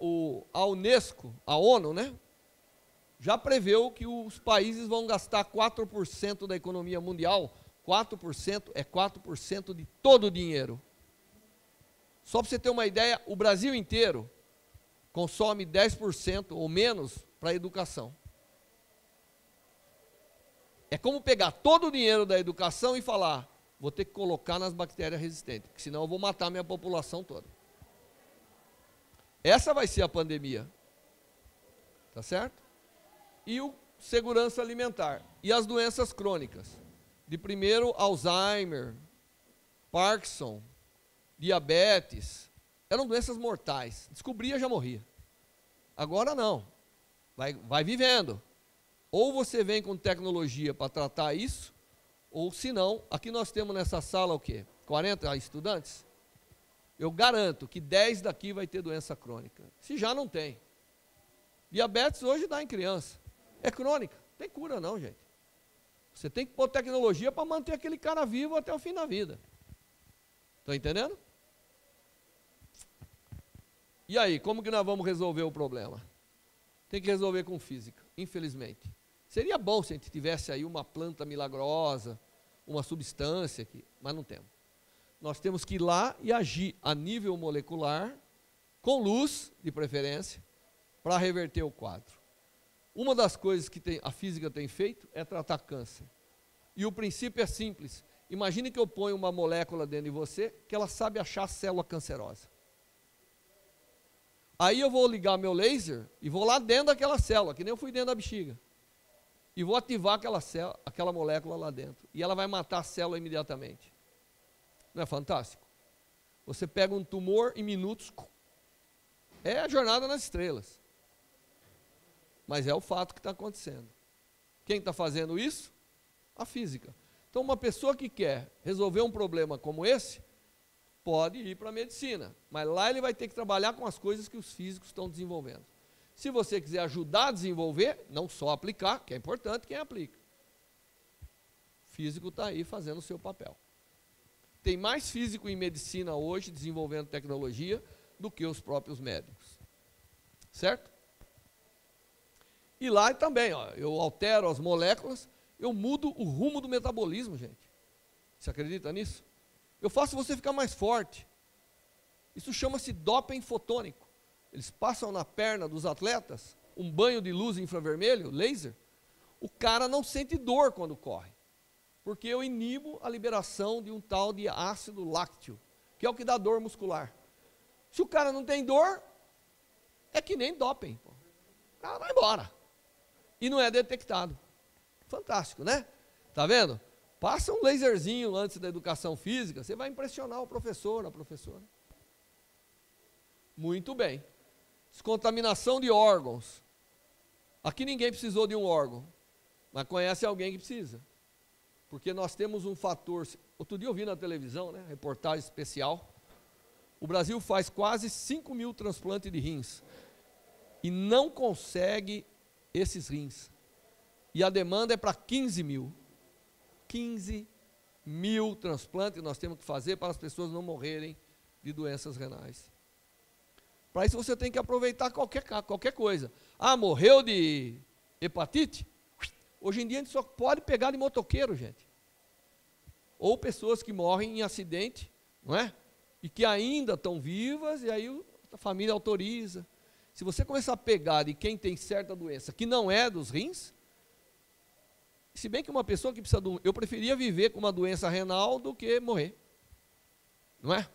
a Unesco, a ONU, né, já preveu que os países vão gastar 4% da economia mundial. 4% é 4% de todo o dinheiro. Só para você ter uma ideia, o Brasil inteiro consome 10% ou menos para a educação. É como pegar todo o dinheiro da educação e falar, vou ter que colocar nas bactérias resistentes, porque senão eu vou matar a minha população toda. Essa vai ser a pandemia. Tá certo? E o segurança alimentar. E as doenças crônicas. De primeiro, Alzheimer, Parkinson, diabetes. Eram doenças mortais. Descobria, já morria. Agora não. Vai vivendo. Ou você vem com tecnologia para tratar isso, ou se não, aqui nós temos nessa sala o quê? 40 estudantes? Eu garanto que 10 daqui vai ter doença crônica. Se já não tem. Diabetes hoje dá em criança. É crônica. Não tem cura não, gente. Você tem que pôr tecnologia para manter aquele cara vivo até o fim da vida. Estão entendendo? E aí, como que nós vamos resolver o problema? Tem que resolver com física, infelizmente. Seria bom se a gente tivesse aí uma planta milagrosa, uma substância aqui, mas não temos. Nós temos que ir lá e agir a nível molecular, com luz, de preferência, para reverter o quadro. Uma das coisas que a física tem feito é tratar câncer. E o princípio é simples. Imagine que eu ponho uma molécula dentro de você que ela sabe achar a célula cancerosa. Aí eu vou ligar meu laser e vou lá dentro daquela célula, que nem eu fui dentro da bexiga. E vou ativar aquela molécula lá dentro. E ela vai matar a célula imediatamente. Não é fantástico? Você pega um tumor em minutos. É a jornada nas estrelas. Mas é o fato que está acontecendo. Quem está fazendo isso? A física. Então, uma pessoa que quer resolver um problema como esse, pode ir para a medicina. Mas lá ele vai ter que trabalhar com as coisas que os físicos estão desenvolvendo. Se você quiser ajudar a desenvolver, não só aplicar, que é importante quem aplica. O físico está aí fazendo o seu papel. Tem mais físico em medicina hoje, desenvolvendo tecnologia, do que os próprios médicos. Certo? E lá também, ó, eu altero as moléculas, eu mudo o rumo do metabolismo, gente. Você acredita nisso? Eu faço você ficar mais forte. Isso chama-se doping fotônico. Eles passam na perna dos atletas um banho de luz infravermelho, laser. O cara não sente dor quando corre, porque eu inibo a liberação de um tal de ácido lácteo, que é o que dá dor muscular. Se o cara não tem dor, é que nem doping. Pô. O cara vai embora. E não é detectado. Fantástico, né? Tá vendo? Passa um laserzinho antes da educação física, você vai impressionar o professor, a professora. Muito bem. Descontaminação de órgãos. Aqui ninguém precisou de um órgão, mas conhece alguém que precisa. Porque nós temos um fator. Outro dia eu vi na televisão, né, reportagem especial, O Brasil faz quase 5 mil transplantes de rins e não consegue esses rins. E a demanda é para 15 mil. 15 mil transplantes nós temos que fazer para as pessoas não morrerem de doenças renais. Para isso você tem que aproveitar qualquer coisa. Ah, morreu de hepatite? Hoje em dia a gente só pode pegar de motoqueiro, gente. Ou pessoas que morrem em acidente, não é? E que ainda estão vivas, e aí a família autoriza. Se você começar a pegar de quem tem certa doença, que não é dos rins, se bem que uma pessoa que precisa de eu preferia viver com uma doença renal do que morrer. Não é?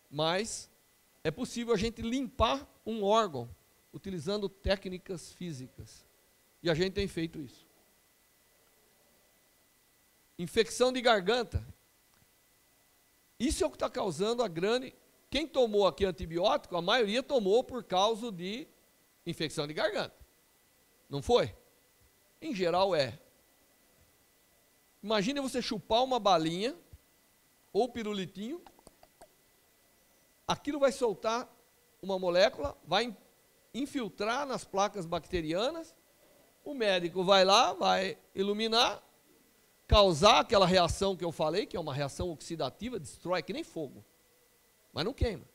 Mas é possível a gente limpar um órgão utilizando técnicas físicas. E a gente tem feito isso. Infecção de garganta. Isso é o que está causando a grande... Quem tomou aqui antibiótico, a maioria tomou por causa de infecção de garganta. Não foi? Em geral é. Imagine você chupar uma balinha ou pirulitinho, aquilo vai soltar uma molécula, vai infiltrar nas placas bacterianas, o médico vai lá, vai iluminar, causar aquela reação que eu falei, que é uma reação oxidativa, destrói que nem fogo, mas não queima,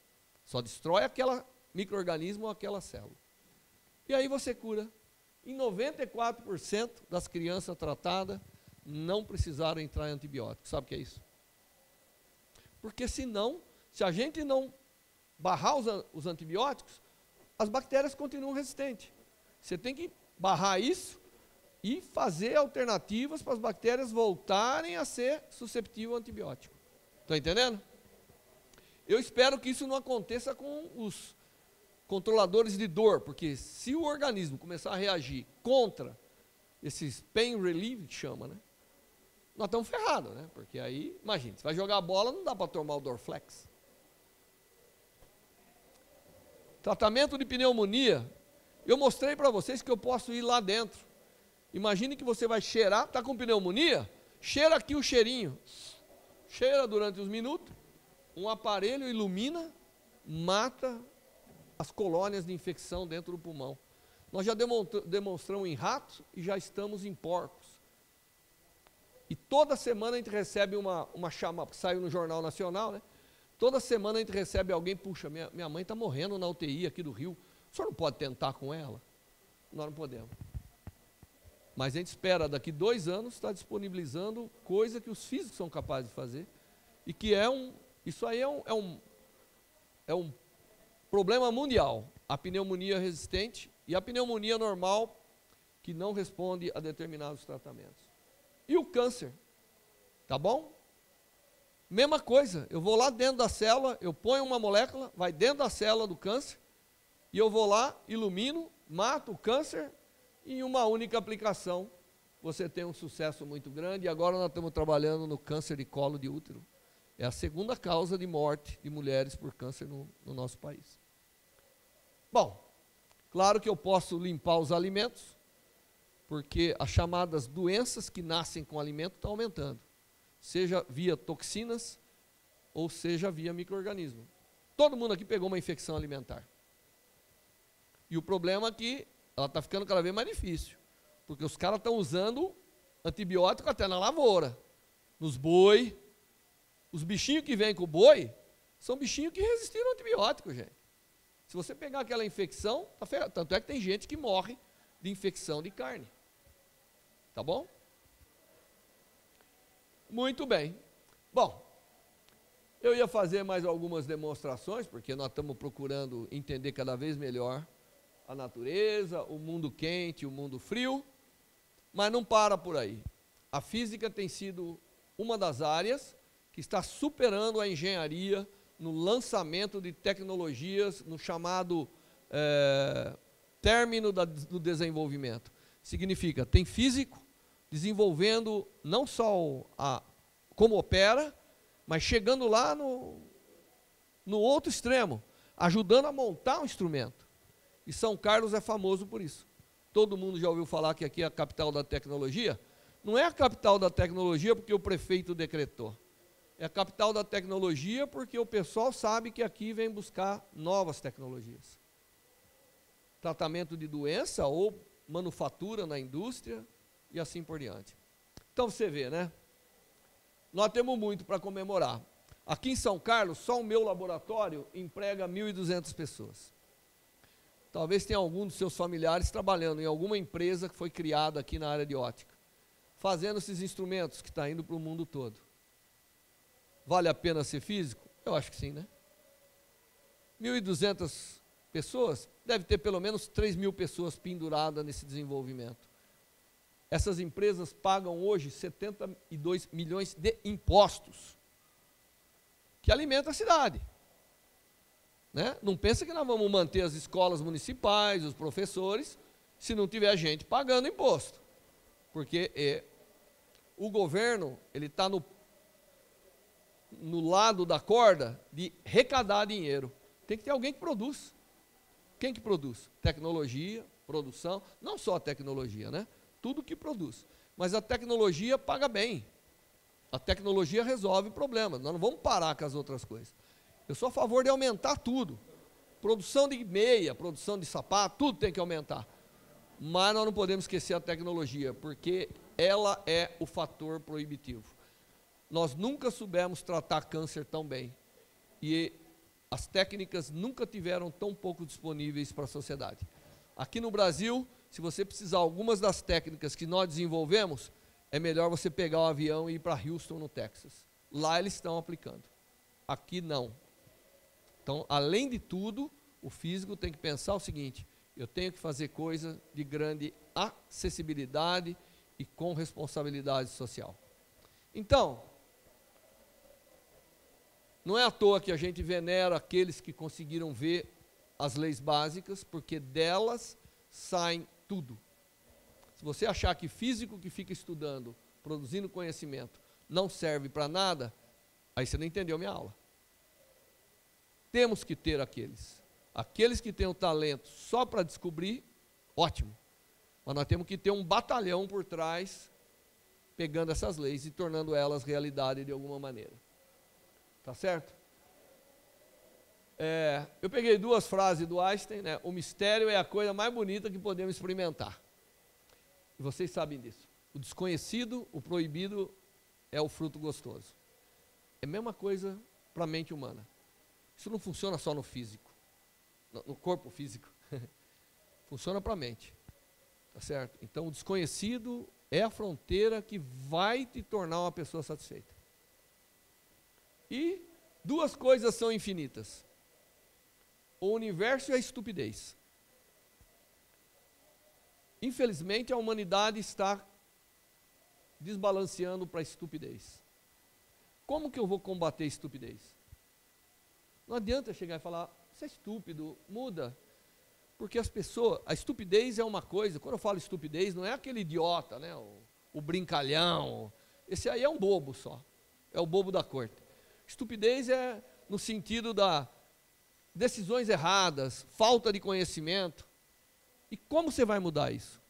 só destrói aquele micro-organismo ou aquela célula. E aí você cura. Em 94% das crianças tratadas não precisaram entrar em antibiótico. Sabe o que é isso? Porque senão, se a gente não barrar os antibióticos, as bactérias continuam resistentes. Você tem que barrar isso e fazer alternativas para as bactérias voltarem a ser susceptíveis ao antibiótico. Estão entendendo? Eu espero que isso não aconteça com os controladores de dor, porque se o organismo começar a reagir contra esses pain relief, que chama, né? Nós estamos ferrados, né? Porque aí, imagina, você vai jogar a bola, não dá para tomar o Dorflex. Tratamento de pneumonia, eu mostrei para vocês que eu posso ir lá dentro. Imagine que você vai cheirar, está com pneumonia? Cheira aqui o cheirinho. Cheira durante uns minutos, um aparelho ilumina, mata as colônias de infecção dentro do pulmão. Nós já demonstramos em ratos e já estamos em porcos. E toda semana a gente recebe uma chamada, que saiu no Jornal Nacional, né? Toda semana a gente recebe alguém, puxa, minha mãe está morrendo na UTI aqui do Rio, o senhor não pode tentar com ela? Nós não podemos. Mas a gente espera, daqui 2 anos, estar disponibilizando coisa que os físicos são capazes de fazer, e que isso aí é um problema mundial, a pneumonia resistente e a pneumonia normal, que não responde a determinados tratamentos. E o câncer, tá bom? Mesma coisa, eu vou lá dentro da célula, eu ponho uma molécula, vai dentro da célula do câncer, e eu vou lá, ilumino, mato o câncer, e em uma única aplicação, você tem um sucesso muito grande, e agora nós estamos trabalhando no câncer de colo de útero. É a segunda causa de morte de mulheres por câncer no nosso país. Bom, claro que eu posso limpar os alimentos, porque as chamadas doenças que nascem com alimento estão aumentando, seja via toxinas ou seja via micro-organismo. Todo mundo aqui pegou uma infecção alimentar. E o problema é que ela está ficando cada vez mais difícil, porque os caras estão usando antibiótico até na lavoura, nos boi. Os bichinhos que vêm com o boi são bichinhos que resistiram ao antibiótico, gente. Se você pegar aquela infecção, tá ferrado. Tanto é que tem gente que morre de infecção de carne. Tá bom? Muito bem. Bom, eu ia fazer mais algumas demonstrações, porque nós estamos procurando entender cada vez melhor a natureza, o mundo quente, o mundo frio, mas não para por aí. A física tem sido uma das áreas que está superando a engenharia no lançamento de tecnologias, no chamado término do desenvolvimento. Significa, tem físico desenvolvendo não só como opera, mas chegando lá no outro extremo, ajudando a montar um instrumento. E São Carlos é famoso por isso. Todo mundo já ouviu falar que aqui é a capital da tecnologia? Não é a capital da tecnologia porque o prefeito decretou. É a capital da tecnologia porque o pessoal sabe que aqui vem buscar novas tecnologias. Tratamento de doença ou manufatura na indústria e assim por diante. Então você vê, né? Nós temos muito para comemorar. Aqui em São Carlos, só o meu laboratório emprega 1.200 pessoas. Talvez tenha algum dos seus familiares trabalhando em alguma empresa que foi criada aqui na área de ótica, fazendo esses instrumentos que está indo para o mundo todo. Vale a pena ser físico? Eu acho que sim, né? 1.200 pessoas, deve ter pelo menos 3.000 pessoas penduradas nesse desenvolvimento. Essas empresas pagam hoje 72 milhões de impostos, que alimentam a cidade. Né? Não pensa que nós vamos manter as escolas municipais, os professores, se não tiver gente pagando imposto. Porque o governo ele está no lado da corda de arrecadar dinheiro. Tem que ter alguém que produz. Quem que produz? Tecnologia, produção, não só a tecnologia, né? Tudo que produz. Mas a tecnologia paga bem. A tecnologia resolve problemas. Nós não vamos parar com as outras coisas. Eu sou a favor de aumentar tudo. Produção de meia, produção de sapato, tudo tem que aumentar. Mas nós não podemos esquecer a tecnologia, porque ela é o fator proibitivo. Nós nunca soubemos tratar câncer tão bem. E as técnicas nunca tiveram tão pouco disponíveis para a sociedade. Aqui no Brasil, se você precisar algumas das técnicas que nós desenvolvemos, é melhor você pegar o avião e ir para Houston, no Texas. Lá eles estão aplicando. Aqui não. Então, além de tudo, o físico tem que pensar o seguinte: eu tenho que fazer coisa de grande acessibilidade e com responsabilidade social. Então, não é à toa que a gente venera aqueles que conseguiram ver as leis básicas, porque delas saem tudo. Se você achar que físico que fica estudando, produzindo conhecimento, não serve para nada, aí você não entendeu minha aula. Temos que ter aqueles que têm o talento só para descobrir, ótimo. Mas nós temos que ter um batalhão por trás, pegando essas leis e tornando elas realidade de alguma maneira. Tá certo? Eu peguei duas frases do Einstein, né? O mistério é a coisa mais bonita que podemos experimentar. E vocês sabem disso. O desconhecido, o proibido, é o fruto gostoso. É a mesma coisa para a mente humana. Isso não funciona só no físico, no corpo físico. Funciona para a mente. Tá certo? Então, o desconhecido é a fronteira que vai te tornar uma pessoa satisfeita. E duas coisas são infinitas: o universo e a estupidez. Infelizmente, a humanidade está desbalanceando para a estupidez. Como que eu vou combater a estupidez? Não adianta chegar e falar: você é estúpido, muda. Porque as pessoas, a estupidez é uma coisa, quando eu falo estupidez, não é aquele idiota, né, o brincalhão. Esse aí é um bobo só, é o bobo da corte. Estupidez é no sentido da decisões erradas, falta de conhecimento. E como você vai mudar isso?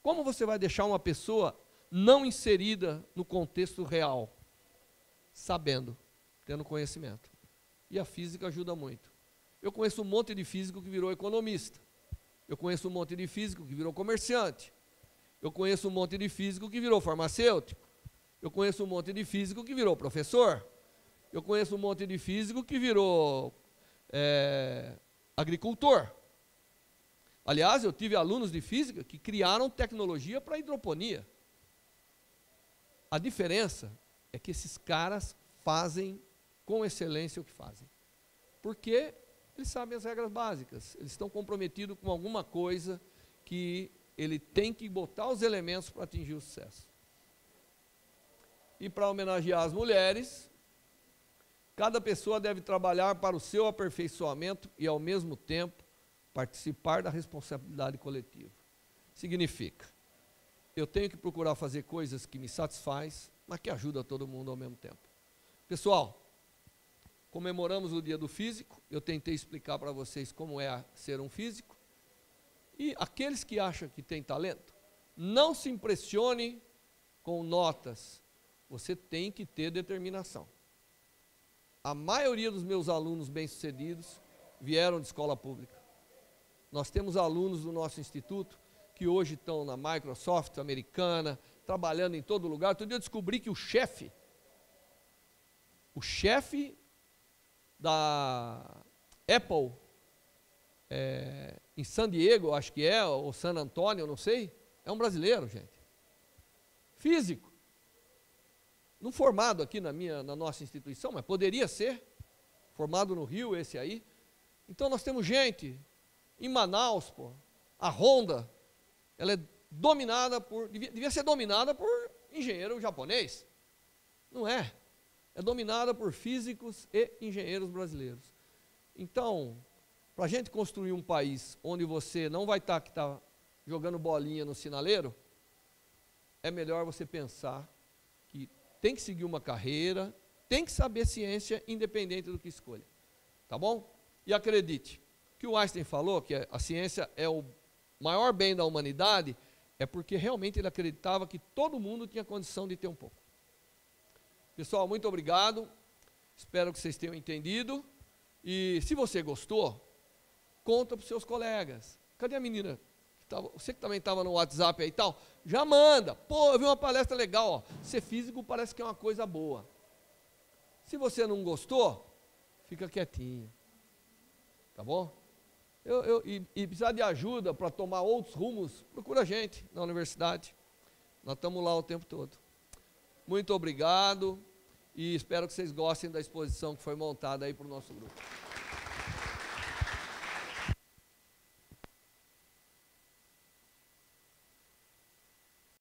Como você vai deixar uma pessoa não inserida no contexto real? Sabendo, tendo conhecimento. E a física ajuda muito. Eu conheço um monte de físico que virou economista. Eu conheço um monte de físico que virou comerciante. Eu conheço um monte de físico que virou farmacêutico. Eu conheço um monte de físico que virou professor. Eu conheço um monte de físico que virou agricultor. Aliás, eu tive alunos de física que criaram tecnologia para hidroponia. A diferença é que esses caras fazem com excelência o que fazem. Porque eles sabem as regras básicas. Eles estão comprometidos com alguma coisa que ele tem que botar os elementos para atingir o sucesso. E para homenagear as mulheres, cada pessoa deve trabalhar para o seu aperfeiçoamento e, ao mesmo tempo, participar da responsabilidade coletiva. Significa, eu tenho que procurar fazer coisas que me satisfazem, mas que ajudam todo mundo ao mesmo tempo. Pessoal, comemoramos o Dia do Físico, eu tentei explicar para vocês como é ser um físico. E aqueles que acham que têm talento, não se impressione com notas, Você tem que ter determinação. A maioria dos meus alunos bem-sucedidos vieram de escola pública. Nós temos alunos do nosso instituto que hoje estão na Microsoft americana, trabalhando em todo lugar. Outro dia eu descobri que o chefe da Apple, em San Diego, acho que é, ou San Antônio, não sei, é um brasileiro, gente. Físico. Não formado aqui na nossa instituição, mas poderia ser. Formado no Rio, esse aí. Então nós temos gente em Manaus, pô, a Honda, ela é dominada devia ser dominada por engenheiro japonês. Não é. É dominada por físicos e engenheiros brasileiros. Então, para a gente construir um país onde você não vai estar jogando bolinha no sinaleiro, é melhor você pensar que tem que seguir uma carreira, tem que saber ciência, independente do que escolha. Tá bom? E acredite, o que o Einstein falou, que a ciência é o maior bem da humanidade, é porque realmente ele acreditava que todo mundo tinha condição de ter um pouco. Pessoal, muito obrigado. Espero que vocês tenham entendido. E se você gostou, conta para os seus colegas. Cadê a menina? Você que também estava no WhatsApp aí e tal, já manda. Pô, eu vi uma palestra legal, ó. Ser físico parece que é uma coisa boa. Se você não gostou, fica quietinho. Tá bom? E precisar de ajuda para tomar outros rumos, procura a gente na universidade. Nós estamos lá o tempo todo. Muito obrigado e espero que vocês gostem da exposição que foi montada aí para o nosso grupo.